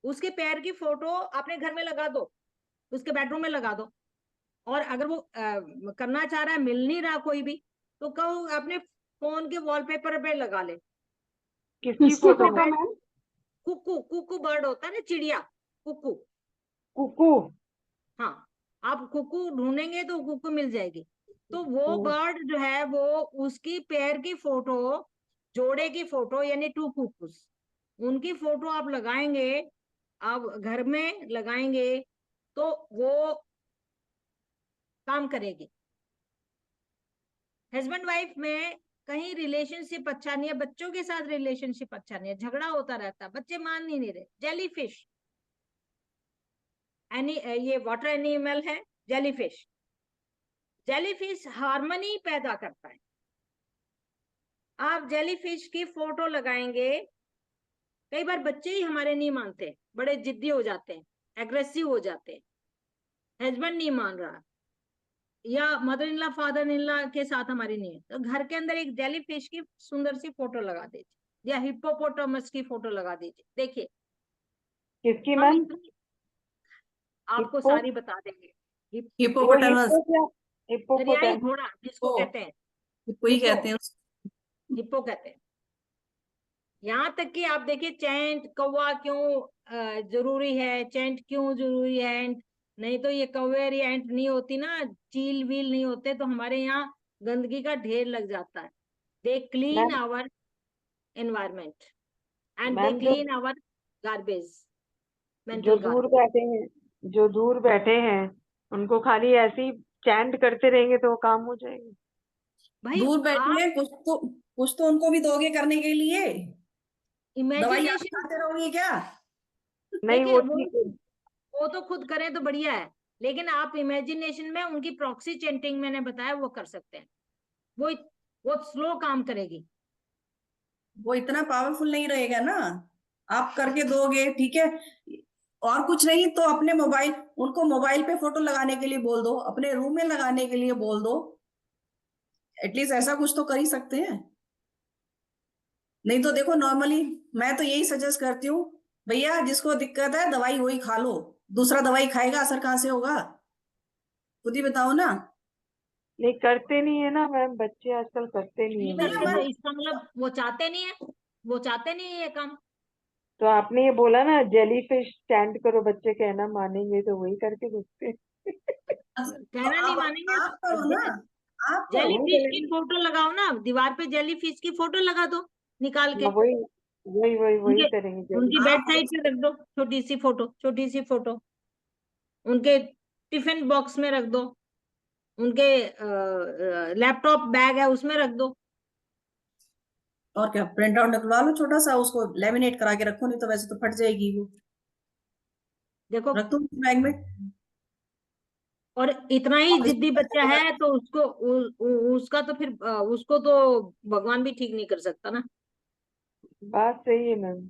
उसके पैर की फोटो अपने घर में लगा दो, उसके बेडरूम में लगा दो, और अगर वो करना चाह रहा है, मिल नहीं रहा कोई भी, तो कहो अपने फोन के वॉलपेपर पे लगा ले। किसकी फोटो मैम? कुक्कू, कुक्कू बर्ड होता है ना, चिड़िया, कुक्कू। कुकू। हाँ, आप कुक्कू ढूंढेंगे तो कुक्कू मिल जाएगी। तो वो बर्ड जो है वो उसकी पैर की फोटो, जोड़े की फोटो यानी 2 कुक्कूस, उनकी फोटो आप लगाएंगे, आप घर में लगाएंगे तो वो काम करेगी। हस्बैंड वाइफ में कहीं रिलेशनशिप अच्छा नहीं है, बच्चों के साथ रिलेशनशिप अच्छा नहीं है, झगड़ा होता रहता है, बच्चे मान ही नहीं रहे। जेलीफिश, ये वाटर एनिमल है जेलीफिश, जेलीफिश हार्मनी पैदा करता है। आप जेलीफिश की फोटो लगाएंगे, कई बार बच्चे ही हमारे नहीं मानते, बड़े जिद्दी हो जाते हैं, एग्रेसिव हो जाते हैं, हस्बैंड नहीं मान रहा या mother in law father in law के साथ हमारी नहीं है, तो घर के अंदर एक जेलीफिश की सुंदर सी फोटो लगा दीजिए, या हिप्पोपोटामस की फोटो लगा दीजिए। देखिए किसकी मैम? आपको हिप्पो? सारी बता देंगे। हिप्पोपोटामस, दरियाई हिप्पोपोटामस। घोड़ा जिसको कहते हैं, हिप्पो ही कहते हैं हिप्पो कहते हैं। यहाँ तक कि आप देखिए चैंट कौवा क्यों जरूरी है, चैंट क्यों जरूरी है, एंट नहीं तो ये कौवे या एंट नहीं होती ना, चील व्हील नहीं होते तो हमारे यहाँ गंदगी का ढेर लग जाता है। They clean ma'am, our environment and they ma'am clean our garbage, जो मेंटल दूर गार्बेज। बैठे हैं, जो दूर बैठे हैं उनको खाली ऐसे ही चैंट करते रहेंगे तो वो काम हो जाएगा। भाई दूर बैठे आप हैं, कुछ तो उनको भी दोगे करने के लिए, दवाई आप इमेजिनेशन खाते रहोगे क्या? नहीं देखिए, वो ठीक है। वो तो खुद करें तो बढ़िया है, लेकिन आप इमेजिनेशन में उनकी प्रॉक्सी चेंटिंग मैंने बताया वो कर सकते हैं, वो वो स्लो काम करेगी। वो इतना पावरफुल नहीं रहेगा ना, आप करके दोगे ठीक है, और कुछ नहीं तो अपने मोबाइल, उनको मोबाइल पे फोटो लगाने के लिए बोल दो, अपने रूम में लगाने के लिए बोल दो, एटलीस्ट ऐसा कुछ तो कर ही सकते हैं। नहीं तो देखो नॉर्मली मैं तो यही सजेस्ट करती हूँ, भैया जिसको दिक्कत है दवाई वही खा लो, दूसरा दवाई खाएगा असर कहाँ से होगा, खुद ही बताओ ना। नहीं करते नहीं है ना मैम, बच्चे आजकल करते नहीं नहीं है करते तो मैम। इसका मतलब वो चाहते नहीं है, वो चाहते नहीं है ये काम। तो आपने ये बोला ना जेलीफिश स्टैंड करो, बच्चे कहना मानेंगे तो वही करके देखते हैं। तो कहना नहीं आप मानेंगे। आप करो ना, आप जेली वही फिश की करेंगे। फोटो लगाओ ना, दीवार पे जेली फिश की फोटो लगा दो निकाल के, हाँ, वही वही वही वही उनके करेंगे उनकी जरूर। बेड आप साइड पे रख दो, छोटी सी फोटो, छोटी सी फोटो उनके टिफिन बॉक्स में रख दो, उनके लैपटॉप बैग है उसमें रख दो। और क्या, प्रिंट आउट निकलवा लो छोटा सा, उसको लेमिनेट करा के रखो, नहीं तो वैसे तो फट जाएगी वो। देखो, रख दो बैग में। और इतना ही और जिद्दी बच्चा इसमें है तो उसको उसका तो फिर उसको तो भगवान भी ठीक नहीं कर सकता ना। बात सही है मैम।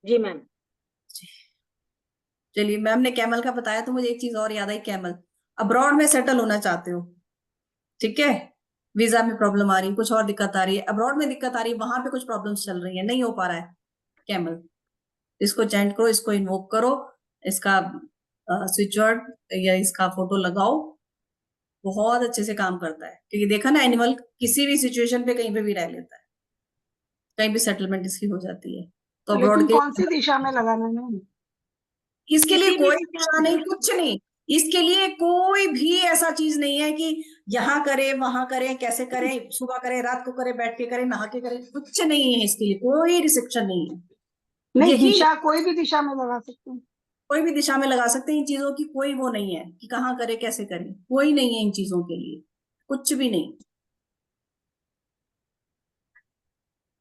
जी मैम। चलिए, मैम ने कैमल का बताया तो मुझे एक चीज और याद आई। कैमल अब्रॉड में सेटल होना चाहते हो, ठीक है, वीजा में प्रॉब्लम आ रही है, कुछ और दिक्कत आ रही है, अब्रॉड में दिक्कत आ रही है, वहां पे कुछ प्रॉब्लम्स चल रही है, नहीं हो पा रहा है, कैमल इसको चैंट करो, इसको इन्वोक करो, इसका स्विच वर्ड या इसका फोटो लगाओ, बहुत अच्छे से काम करता है। क्योंकि देखा ना, एनिमल किसी भी सिचुएशन पे कहीं पे भी रह लेता है, कहीं भी सेटलमेंट इसकी हो जाती है। तो अब्रॉड लेकिन के कौन सी दिशा में लगाना है? इसके लिए किसी भी कोई दिशा दिशा में। नहीं, कुछ नहीं। इसके लिए कोई भी ऐसा चीज नहीं है कि यहाँ करे वहां करे, कैसे करें, सुबह करे रात को करे, बैठ के करे नहा के करे, कुछ नहीं है इसके लिए, कोई रिस्ट्रिक्शन नहीं है। नहीं, यही दिशा कोई भी दिशा में लगा सकते हैं। कोई भी दिशा में लगा सकते हैं, इन चीजों की कोई वो नहीं है कि कहाँ करे कैसे करे, कोई नहीं है इन चीजों के लिए, कुछ भी नहीं।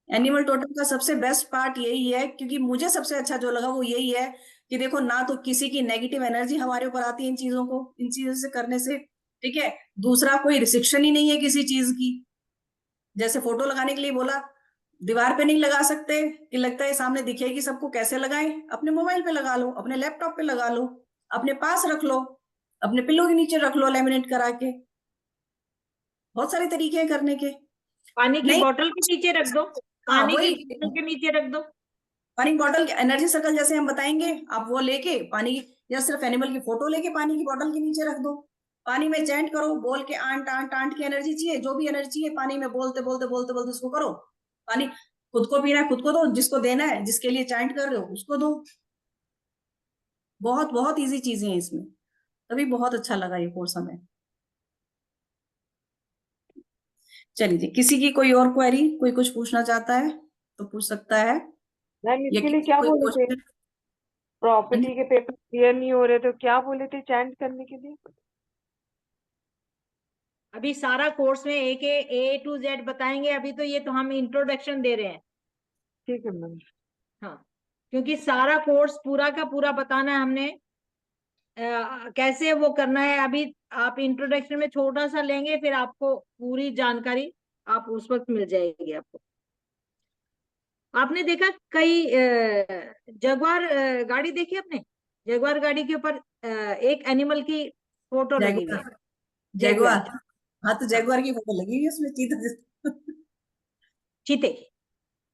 एनिमल टोटम का सबसे बेस्ट पार्ट यही है, क्योंकि मुझे सबसे अच्छा जो लगा वो यही है कि देखो ना तो किसी की नेगेटिव एनर्जी हमारे ऊपर आती है इन चीजों को, इन चीजों से करने से, ठीक है। दूसरा, कोई रिस्ट्रिक्शन ही नहीं है किसी चीज की। जैसे फोटो लगाने के लिए बोला, दीवार पे नहीं लगा सकते कि लगता है सामने दिखेगी सबको, कैसे लगाएं, अपने मोबाइल पे लगा लो, अपने लैपटॉप पे लगा लो, अपने पास रख लो, अपने पिल्लो के नीचे रख लो लेमिनेट करा के, बहुत सारे तरीके हैं करने के। पानी की नहीं, बोतल के नीचे रख दो, हाँ पानी की वही, बोतल के नीचे रख दो। पानी की बॉटल, एनर्जी सर्कल जैसे हम बताएंगे, आप वो लेके पानी की, या सिर्फ एनिमल की फोटो लेके पानी की बॉटल के नीचे रख दो, पानी में चैंट करो, बोल के आंट आंट आंट की एनर्जी चाहिए, जो भी एनर्जी है पानी में बोलते बोलते बोलते बोलते उसको करो। पानी खुद को पीना है खुद को दो, जिसको देना है, जिसके लिए चैंट कर रहे हो उसको दो। बहुत बहुत इजी चीजें हैं इसमें, तभी बहुत अच्छा लगा ये कोर्स हमें। चलिए जी, किसी की कोई और क्वेरी, कोई कुछ पूछना चाहता है तो पूछ सकता है, मैम या इसके लिए किसी क्या कोई बोले थे? क्वेश्चन। प्रॉपर्टी के पेपर क्लियर नहीं हो रहे तो क्या बोले थे चैंट करने के लिए? अभी सारा कोर्स में ए टू जेड बताएंगे, अभी तो ये तो हम इंट्रोडक्शन दे रहे हैं। ठीक है मैम। हाँ, क्योंकि सारा कोर्स पूरा का पूरा बताना है हमने, कैसे वो करना है। अभी आप इंट्रोडक्शन में छोटा सा लेंगे, फिर आपको पूरी जानकारी आप उस वक्त मिल जाएगी आपको। आपने देखा कई जगुआर गाड़ी देखी आपने? जगुआर गाड़ी के ऊपर एक एनिमल की फोटो लगी हुई है, जैगुआर, जगुआर। जैगुआर, हाँ तो हाँ, जैगुआर की फोटो लगी हुई है उसमें, चीता चीते।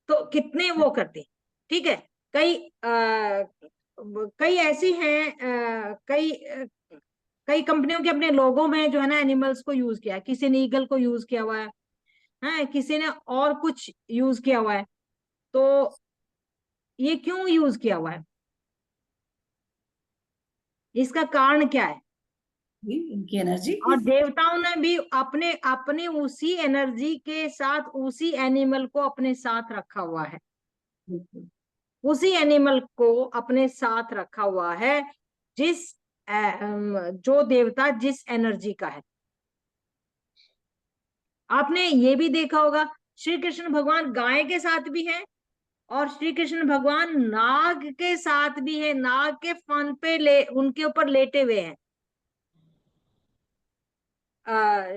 तो कितने वो करते, ठीक है। कई कई ऐसी हैं, कई कंपनियों के अपने लोगों में जो है ना एनिमल्स को यूज किया है। किसी ने ईगल को यूज किया हुआ है, किसी ने और कुछ यूज किया हुआ है। तो ये क्यों यूज किया हुआ है, इसका कारण क्या है? इनकी एनर्जी। और देवताओं ने भी अपने अपने उसी एनर्जी के साथ उसी एनिमल को अपने साथ रखा हुआ है, उसी एनिमल को अपने साथ रखा हुआ है जिस जो देवता जिस एनर्जी का है। आपने ये भी देखा होगा, श्री कृष्ण भगवान गाय के साथ भी है, और श्री कृष्ण भगवान नाग के साथ भी है, नाग के फन पे उनके ऊपर लेटे हुए हैं।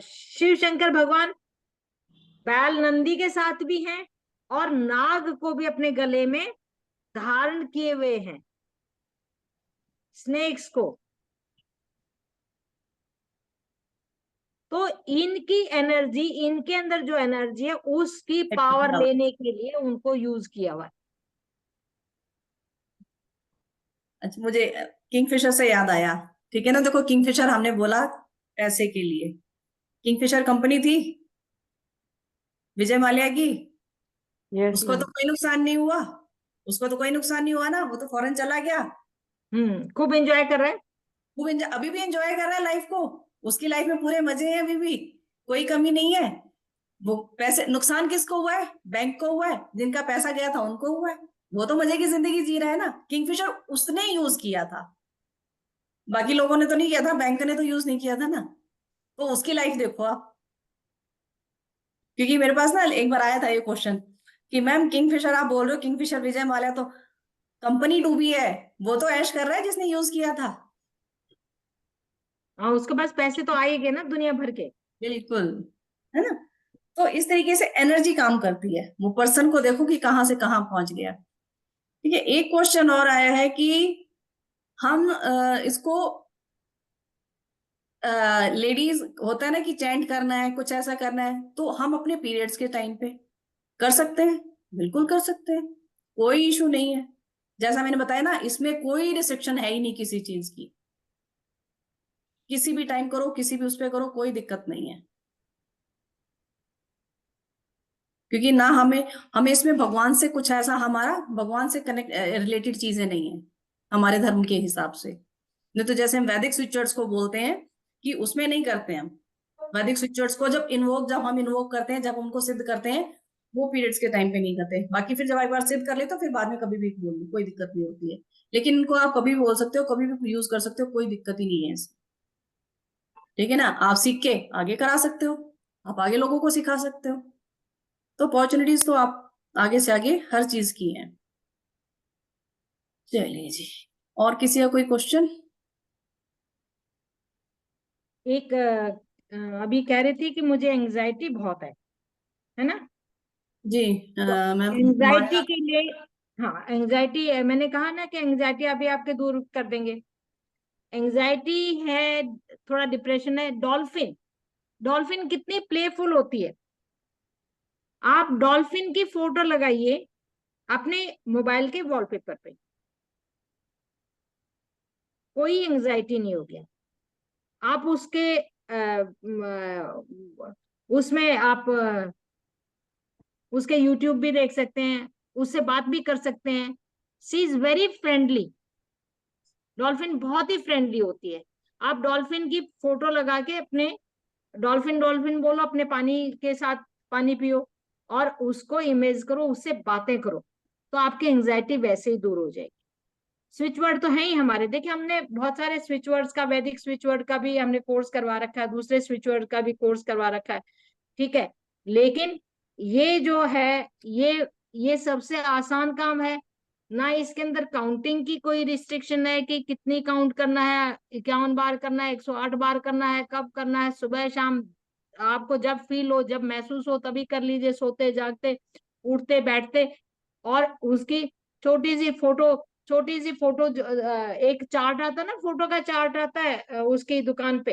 शिव शंकर भगवान बैल नंदी के साथ भी हैं, और नाग को भी अपने गले में धारण किए हुए हैं, स्नेक्स को। तो इनकी एनर्जी, इनके अंदर जो एनर्जी है उसकी पावर लेने के लिए उनको यूज किया हुआ है। अच्छा, मुझे किंगफिशर से याद आया, ठीक है ना। देखो, किंगफिशर हमने बोला पैसे के लिए, किंगफिशर कंपनी थी विजय माल्या की, यस उसको मैम। तो कोई नुकसान नहीं हुआ, उसको तो कोई नुकसान नहीं हुआ ना, वो तो फॉरेन चला गया, खूब एंजॉय कर रहा है। वो अभी भी एंजॉय कर रहा है लाइफ को। उसकी लाइफ में पूरे मजे हैं, अभी भी कोई कमी नहीं है। वो पैसे नुकसान किसको हुआ है? बैंक को हुआ है, जिनका पैसा गया था उनको हुआ है। वो तो मजे की जिंदगी जी रहा है ना। किंगफिशर उसने यूज किया था, बाकी लोगों ने तो नहीं किया था, बैंक ने तो यूज नहीं किया था ना। तो उसकी लाइफ देखो आप। क्योंकि मेरे पास ना एक बार आया था ये क्वेश्चन कि मैम किंगफिशर आप बोल रहे हो, किंगफिशर विजय माल्या तो कंपनी डूबी है, वो तो ऐश कर रहा है जिसने यूज किया था। हाँ, उसके पास पैसे तो आएंगे ना दुनिया भर के। बिल्कुल, है ना। तो इस तरीके से एनर्जी काम करती है। वो पर्सन को देखो कि कहाँ से कहाँ पहुंच गया। ठीक है, एक क्वेश्चन और आया है कि हम इसको लेडीज होता है ना कि चैंट करना है, कुछ ऐसा करना है, तो हम अपने पीरियड्स के टाइम पे कर सकते हैं। बिल्कुल कर सकते हैं, कोई इशू नहीं है। जैसा मैंने बताया ना, इसमें कोई रिस्ट्रिक्शन है ही नहीं किसी चीज की। किसी भी टाइम करो, किसी भी उस पे करो, कोई दिक्कत नहीं है। क्योंकि ना हमें हमें इसमें भगवान से कुछ ऐसा, हमारा भगवान से कनेक्ट रिलेटेड चीजें नहीं है हमारे धर्म के हिसाब से। नहीं तो जैसे हम वैदिक स्विचर्स को बोलते हैं कि उसमें नहीं करते हम। वैदिक स्विचर्स को जब हम इन्वोक करते हैं, जब उनको सिद्ध करते हैं, वो पीरियड्स के टाइम पे नहीं करते। बाकी फिर जब एक बार सिद्ध कर ले तो फिर बाद में कभी भी बोल लो, कोई दिक्कत नहीं होती है। लेकिन इनको आप कभी भी बोल सकते हो, कभी भी यूज कर सकते हो, कोई दिक्कत ही नहीं है इसमें। ठीक है ना। आप सीख के आगे करा सकते हो, आप आगे लोगों को सिखा सकते हो। तो अपॉर्चुनिटीज तो आप आगे से आगे हर चीज की है। चलिए जी, और किसी का कोई क्वेश्चन? एक अभी कह रही थी कि मुझे एंजाइटी बहुत है ना। जी तो मैम एंजाइटी माया। के लिए, हाँ एंजाइटी, मैंने कहा ना कि एंजाइटी अभी आपके दूर कर देंगे। एंजाइटी है, थोड़ा डिप्रेशन है। डॉल्फिन, डॉल्फिन कितनी प्लेफुल होती है। आप डॉल्फिन की फोटो लगाइए अपने मोबाइल के वॉलपेपर पे, कोई एंजाइटी नहीं होगी। आप उसमें आप उसके यूट्यूब भी देख सकते हैं, उससे बात भी कर सकते हैं। सी इज वेरी फ्रेंडली। डॉल्फिन बहुत ही फ्रेंडली होती है। आप डॉल्फिन की फोटो लगा के अपने डॉल्फिन डॉल्फिन बोलो, अपने पानी के साथ पानी पियो और उसको इमेज करो, उससे बातें करो, तो आपकी एंजाइटी वैसे ही दूर हो जाएगी। स्विच वर्ड तो है ही हमारे। देखिए हमने बहुत सारे स्विच वर्ड्स का, वैदिक स्विच वर्ड का भी हमने कोर्स करवा रखा है, दूसरे स्विच वर्ड का भी कोर्स करवा रखा है। ठीक है, लेकिन ये जो है, ये सबसे आसान काम है ना। इसके अंदर काउंटिंग की कोई रिस्ट्रिक्शन है कि कितनी काउंट करना है, 51 बार करना है, 108 बार करना है, कब करना है, सुबह शाम, आपको जब फील हो, जब महसूस हो तभी कर लीजिए, सोते जागते, उठते बैठते। और उसकी छोटी सी फोटो, छोटी सी फोटो एक चार्ट आता है ना, फोटो का चार्ट आता है उसकी दुकान पे,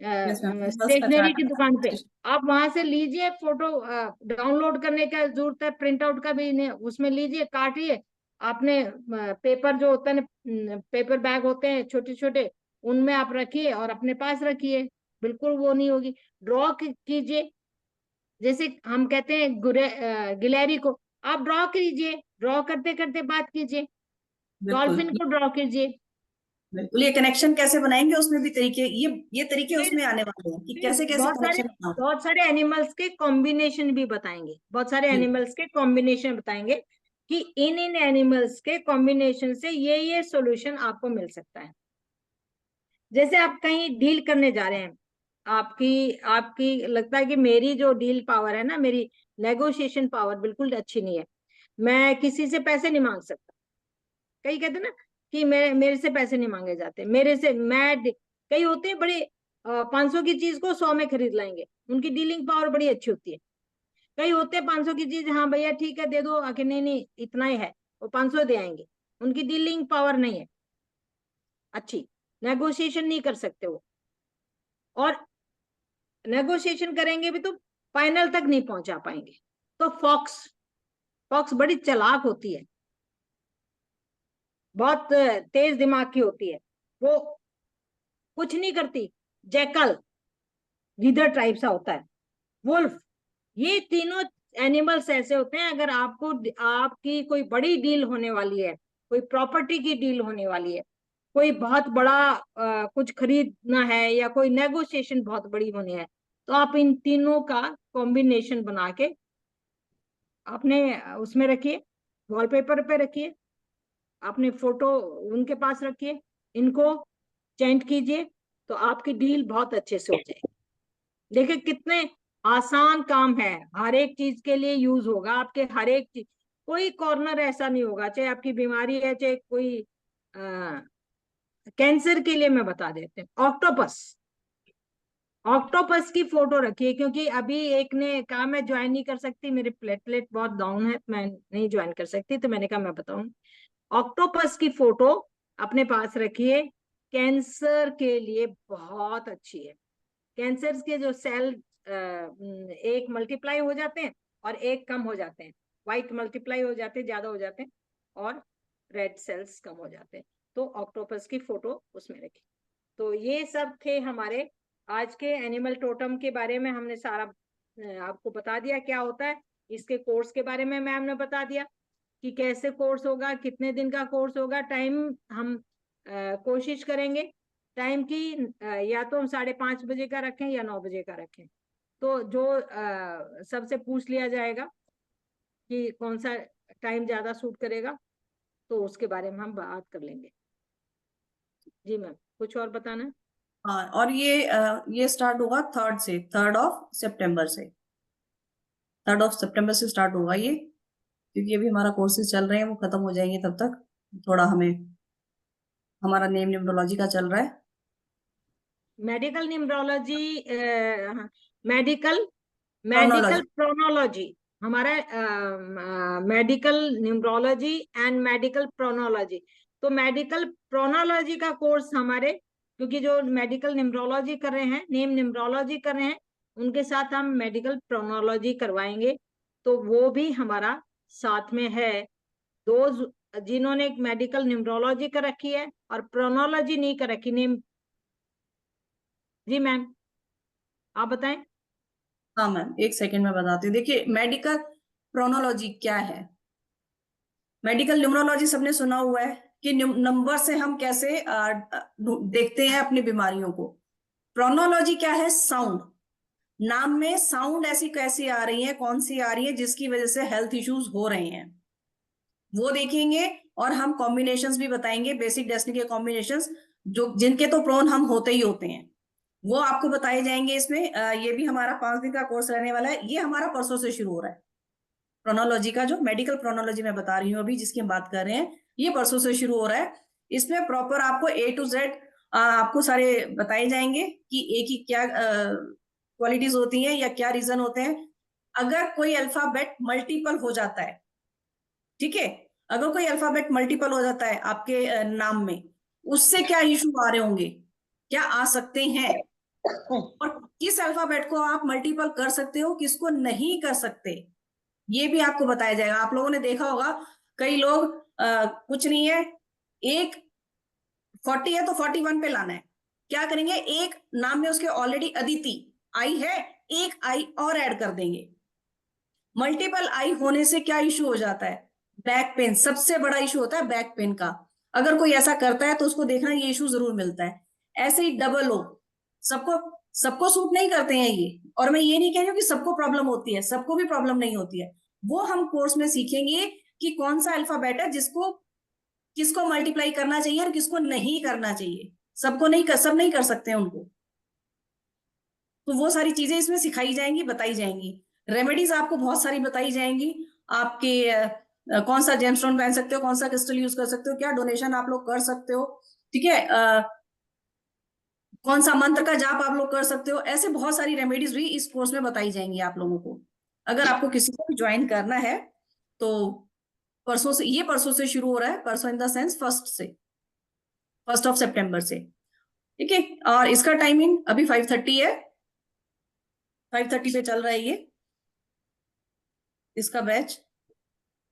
यस मैम, बस का स्टेशनरी चार्ट की आता दुकान पे। है। आप वहां से लीजिए फोटो, डाउनलोड करने का जरूरत है, प्रिंट आउट का भी नहीं, उसमें लीजिए, काटिए। आपने पेपर जो होता है ना, पेपर बैग होते हैं छोटे छोटे, उनमें आप रखिए और अपने पास रखिए, बिल्कुल वो नहीं होगी। ड्रॉ कीजिए, जैसे हम कहते हैं गिलहरी को आप ड्रॉ कीजिए, ड्रॉ करते करते बात कीजिए। बिल्कुल। डॉल्फिन को ड्रॉ कीजिए। बिल्कुल, ये कनेक्शन कैसे बनाएंगे, उसमें भी तरीके, ये तरीके फिर उसमें आने वाले हैं कि फिर कैसे कैसे कनेक्शन बनाओ। बहुत सारे एनिमल्स के कॉम्बिनेशन भी बताएंगे, बहुत सारे बिल्कुल। एनिमल्स के कॉम्बिनेशन बताएंगे कि इन इन एनिमल्स के कॉम्बिनेशन से ये सॉल्यूशन आपको मिल सकता है। जैसे आप कहीं डील करने जा रहे हैं, आपकी आपकी लगता है कि मेरी जो डील पावर है ना, मेरी नेगोशिएशन पावर बिल्कुल अच्छी नहीं है, मैं किसी से पैसे नहीं मांग सकता। कई कहते ना कि मेरे से पैसे नहीं मांगे जाते, मेरे से कई होते हैं बड़े 500 की चीज को 100 में खरीद लाएंगे, उनकी डीलिंग पावर बड़ी अच्छी होती है। कई होते हैं 500 की चीज, हाँ भैया ठीक है दे दो, आखिर नहीं नहीं इतना ही है, वो 500 दे आएंगे, उनकी डीलिंग पावर नहीं है अच्छी, नेगोशिएशन नहीं कर सकते वो। और नेगोशिएशन करेंगे भी तो फाइनल तक नहीं पहुंचा पाएंगे। तो फॉक्स, फॉक्स बड़ी चालाक होती है, बहुत तेज दिमाग की होती है, वो कुछ नहीं करती। जैकल गीदड़ टाइप सा होता है। वुल्फ, ये तीनों एनिमल्स ऐसे होते हैं, अगर आपको आपकी कोई बड़ी डील होने वाली है, कोई प्रॉपर्टी की डील होने वाली है, कोई बहुत बड़ा कुछ खरीदना है या कोई नेगोशिएशन बहुत बड़ी होनी है, तो आप इन तीनों का कॉम्बिनेशन बना के अपने उसमें रखिए, वॉलपेपर पे रखिए, अपने फोटो उनके पास रखिए, इनको चेंट कीजिए, तो आपकी डील बहुत अच्छे से हो जाएगी। देखिए कितने आसान काम है, हर एक चीज के लिए यूज होगा आपके, हर एक चीज, कोई कॉर्नर ऐसा नहीं होगा, चाहे आपकी बीमारी है, चाहे कोई कैंसर के लिए मैं बता देते हैं, ऑक्टोपस, ऑक्टोपस की फोटो रखिए, क्योंकि अभी एक ने कहा मैं ज्वाइन नहीं कर सकती, मेरे प्लेटलेट बहुत डाउन है, मैं नहीं ज्वाइन कर सकती, तो मैंने कहा मैं बताऊं, ऑक्टोपस की फोटो अपने पास रखिए, कैंसर के लिए बहुत अच्छी है। कैंसर के जो सेल एक मल्टीप्लाई हो जाते हैं और एक कम हो जाते हैं, व्हाइट मल्टीप्लाई हो जाते हैं, ज्यादा हो जाते हैं, और रेड सेल्स कम हो जाते हैं, तो ऑक्टोपस की फोटो उसमें रखी। तो ये सब थे हमारे आज के एनिमल टोटम के बारे में, हमने सारा आपको बता दिया क्या होता है। इसके कोर्स के बारे में मैम ने बता दिया कि कैसे कोर्स होगा, कितने दिन का कोर्स होगा, टाइम हम कोशिश करेंगे टाइम की या तो हम 5:30 बजे का रखें या 9 बजे का रखें, तो जो सबसे पूछ लिया जाएगा कि कौन सा टाइम ज्यादा सूट करेगा, तो उसके बारे में हम बात कर लेंगे। जी मैम, कुछ और बताना है? हाँ, और ये स्टार्ट होगा 3rd ऑफ सितंबर से, 3rd ऑफ सितंबर से स्टार्ट होगा ये, क्योंकि अभी हमारा कोर्सेज चल रहे हैं, वो खत्म हो जाएंगे तब तक, थोड़ा हमारा नेम न्यूमरोलॉजी का चल रहा है। Medical numerology, medical Chronology. प्रोनोलॉजी, हमारा मेडिकल न्यूमरोलॉजी एंड मेडिकल प्रोनोलॉजी। तो मेडिकल प्रोनोलॉजी का कोर्स हमारे, क्योंकि जो मेडिकल न्यूमरोलॉजी कर रहे हैं, नेम न्यूमरोलॉजी कर रहे हैं, उनके साथ हम मेडिकल प्रोनोलॉजी करवाएंगे, तो वो भी हमारा साथ में है। दो जिन्होंने मेडिकल न्यूमरोलॉजी कर रखी है और प्रोनोलॉजी नहीं कर रखी, नेम। जी मैम, आप बताएं। हाँ मैम, एक सेकेंड में बताती हूँ। देखिए, मेडिकल प्रोनोलॉजी क्या है। मेडिकल न्यूमरोलॉजी सबने सुना हुआ है कि नंबर से हम कैसे देखते हैं अपनी बीमारियों को। प्रोनोलॉजी क्या है? साउंड, नाम में साउंड ऐसी कैसी आ रही है, कौन सी आ रही है जिसकी वजह से हेल्थ इश्यूज हो रहे हैं, वो देखेंगे। और हम कॉम्बिनेशंस भी बताएंगे, बेसिक डेस्टिनी के कॉम्बिनेशंस, जो जिनके तो प्रोन हम होते ही होते हैं, वो आपको बताए जाएंगे इसमें। ये भी हमारा 5 दिन का कोर्स रहने वाला है। ये हमारा परसों से शुरू हो रहा है। प्रोनोलॉजी का जो मेडिकल प्रोनोलॉजी मैं बता रही हूँ अभी, जिसकी हम बात कर रहे हैं, ये परसों से शुरू हो रहा है। इसमें प्रॉपर आपको A to Z आपको सारे बताए जाएंगे कि A की क्या क्वालिटीज होती हैं या क्या रीजन होते हैं। अगर कोई अल्फाबेट मल्टीपल हो जाता है, ठीक है, अगर कोई अल्फाबेट मल्टीपल हो जाता है आपके नाम में, उससे क्या इशू आ रहे होंगे, क्या आ सकते हैं, और किस अल्फाबेट को आप मल्टीपल कर सकते हो, किसको नहीं कर सकते, ये भी आपको बताया जाएगा। आप लोगों ने देखा होगा, कई लोग कुछ नहीं है, एक 40 है तो 41 पे लाना है, क्या करेंगे, एक नाम में उसके ऑलरेडी अदिति आई है, एक आई और ऐड कर देंगे। मल्टीपल आई होने से क्या इशू हो जाता है? बैक पेन, सबसे बड़ा इशू होता है बैक पेन का। अगर कोई ऐसा करता है तो उसको देखना, ये इशू जरूर मिलता है। ऐसे ही डबल ओ, सबको सूट नहीं करते हैं ये, और मैं ये नहीं कह रही हूँ कि सबको प्रॉब्लम होती है, सबको भी प्रॉब्लम नहीं होती है। वो हम कोर्स में सीखेंगे कि कौन सा अल्फाबेट है किसको मल्टीप्लाई करना चाहिए और किसको नहीं करना चाहिए। सब नहीं कर सकते हैं उनको, तो वो सारी चीजें इसमें सिखाई जाएंगी, बताई जाएंगी। रेमेडीज आपको बहुत सारी बताई जाएंगी, आपके कौन सा जेमस्टोन पहन सकते हो, कौन सा क्रिस्टल यूज कर सकते हो, क्या डोनेशन आप लोग कर सकते हो, ठीक है, कौन सा मंत्र का जाप आप लोग कर सकते हो। ऐसे बहुत सारी रेमेडीज भी इस कोर्स में बताई जाएंगी आप लोगों को। अगर आपको किसी को भी ज्वाइन करना है तो परसों से शुरू हो रहा है, परसों in the sense 1st of सितंबर से, ठीक है। और इसका टाइमिंग अभी 5:30 है, 5:30 पे चल रहा है ये इसका बैच।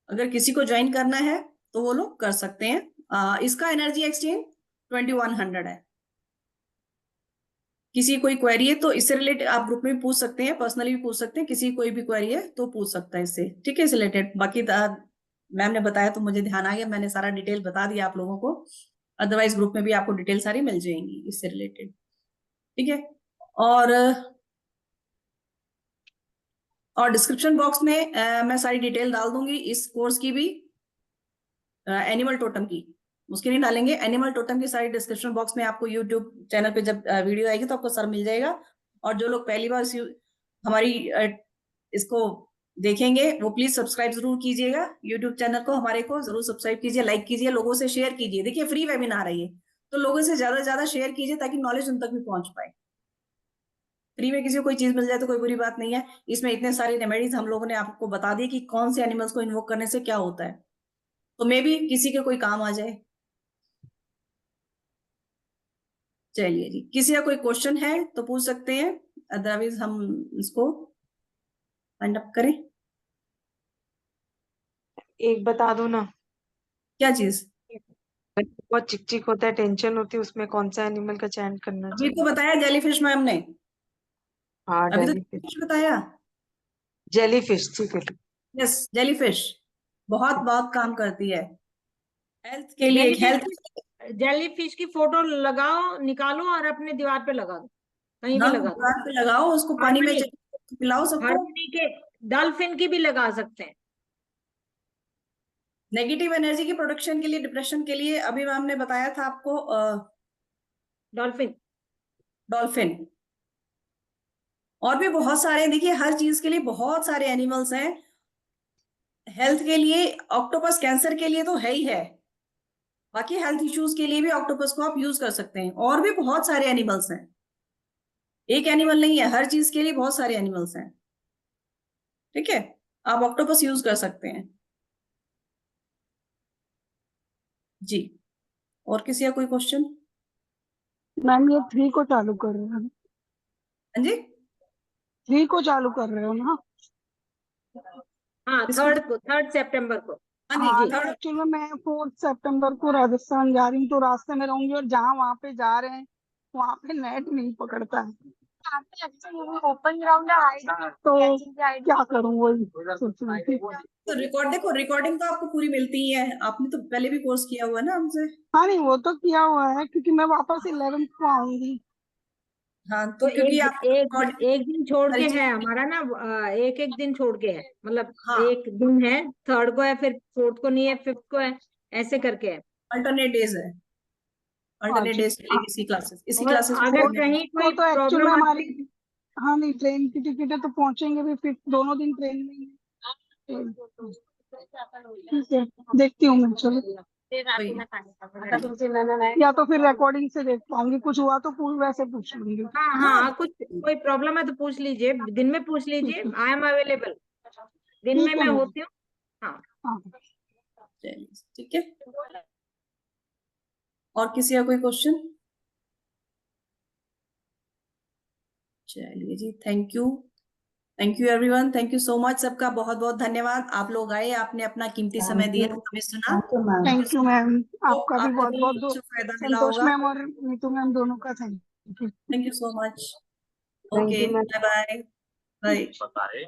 अगर किसी को ज्वाइन करना है तो वो लोग कर सकते हैं। इसका एनर्जी एक्सचेंज 2100 है। किसी कोई क्वेरी है तो इससे रिलेटेड आप ग्रुप में भी पूछ सकते हैं, पर्सनली भी पूछ सकते हैं, किसी कोई भी क्वेरी है तो पूछ सकता है इससे, ठीक है, इससे रिलेटेड। बाकी मैम ने बताया तो मुझे ध्यान आ गया, मैंने सारा डिटेल बता दिया आप लोगों को। अदरवाइज ग्रुप में भी आपको डिटेल सारी मिल जाएंगी इससे रिलेटेड, ठीक है। और डिस्क्रिप्शन बॉक्स में मैं सारी डिटेल डाल दूंगी इस कोर्स की भी, एनिमल टोटम की उसकी नहीं डालेंगे, एनिमल टोटम की सारी डिस्क्रिप्शन बॉक्स में आपको यूट्यूब चैनल पे जब वीडियो आएगी तो आपको सब मिल जाएगा। और जो लोग पहली बार हमारी इसको देखेंगे वो प्लीज सब्सक्राइब जरूर कीजिएगा यूट्यूब चैनल को, हमारे को जरूर सब्सक्राइब कीजिए, लाइक कीजिए, लोगों से शेयर कीजिए। देखिए फ्री वेबिनार है ये, तो लोगों से ज्यादा शेयर कीजिए ताकि नॉलेज उन तक भी पहुंच पाए। फ्री में किसी को कोई चीज मिल जाए तो कोई बुरी बात नहीं है। इसमें इतने सारे रेमेडीज हम लोगों ने आपको बता दी कि कौन से एनिमल्स को इन्वोक करने से क्या होता है, तो मे भी किसी के कोई काम आ जाए। चलिए जी, किसी का कोई क्वेश्चन है तो पूछ सकते हैं, अदरवाइज हम इसको फाइंड अप करें। एक बता दो ना, क्या चीज? बहुत चिक होता है, टेंशन होती है, उसमें कौन सा एनिमल का चयन करना अभी चाहिए? तो बताया जेलीफिश मैम ने, हाँ, अभी तो जेलीफिश। जेलीफिश बताया। जेलीफिश, ठीक है। यस, जेलीफिश बहुत बहुत काम करती है हेल्थ के लिए। जेलीफिश की फोटो लगाओ, निकालो और अपने दीवार पे लगा दो, कहीं भी हाँ, लगा दो। दीवार पे लगाओ, उसको पानी में पिलाओ सबको। हार्मनी के, डॉल्फिन की भी लगा सकते हैं। नेगेटिव एनर्जी की प्रोडक्शन के लिए, डिप्रेशन के लिए, अभी मैम ने बताया था आपको डॉल्फिन। डॉल्फिन, और भी बहुत सारे, देखिए हर चीज के लिए बहुत सारे एनिमल्स हैं हेल्थ के लिए। ऑक्टोपस कैंसर के लिए तो है ही है, बाकी हेल्थ इश्यूज के लिए भी ऑक्टोपस को आप यूज कर सकते हैं। और भी बहुत सारे एनिमल्स हैं, एक एनिमल नहीं है, हर चीज के लिए बहुत सारे एनिमल्स हैं, ठीक है। आप ऑक्टोपस यूज कर सकते हैं जी। और किसी का कोई क्वेश्चन? मैम ये 3 को चालू कर रहे हो, हाँ जी, 3 को चालू कर रहे हो ना? हाँ, थर्ड सितंबर को। हाँ हाँ, जी, थर्ड। एक्चुअली मैं 4 सितंबर को राजस्थान जा रही हूँ, तो रास्ते में रहूंगी, और जहाँ वहाँ पे जा रहे हैं वहाँ पे नेट नहीं पकड़ता है, ओपन ग्राउंड है, तो क्या करूँ वही सोच रही थी। तो देखो रिकॉर्डिंग तो आपको पूरी मिलती ही है, आपने तो पहले भी कोर्स किया हुआ है ना हमसे। हाँ नहीं, वो तो किया हुआ है, क्योंकि मैं वापस 11th को आऊंगी। हाँ, तो तो क्योंकि आप एक दिन छोड़ के परिचय- है हमारा ना, एक दिन छोड़ के है, मतलब हाँ, एक दिन है, थर्ड को है, फिर फोर्थ को नहीं है, फिफ्थ को है, ऐसे करके है। अल्टरनेट डेज है, अल्टरनेट अच्छा, डेज चलेगी इसी और क्लासेस अगर में। कहीं को कोई तो एक्चुअल में प्रॉब्लम हमारी, आती है, हाँ नहीं, ट्रेन की टिकट है, तो पहुंचेंगे भी फिर दोनों दिन ट्रेन में ही है। ठीक है, देखती हूँ मैं, चलो। या तो फिर रिकॉर्डिंग से देख पाऊंगी, कुछ हुआ तो पूरी वैसे पूछ लूंगी। हाँ हाँ, हाँ, कुछ कोई प्रॉब्लम है तो पूछ लीजिए, दिन में पूछ लीजिए, आई एम अवेलेबल, दिन में ठीक है मैं मैम। होती हूँ। हाँ, हाँ, चलिए, ठीक है। और किसी का कोई क्वेश्चन? चलिए जी, thank you everyone, thank you so much, सबका बहुत बहुत धन्यवाद। आप लोग आए, आपने अपना कीमती समय दिया, हमें सुना। थैंक यू मैम, तो आपका भी आपको बहुत बहुत बहुत अच्छा फायदा मिला संतोष होगा। मैम और नीतू मैम दोनों का thank you. Thank you so much. Thank okay, you ma'am. Bye bye bye.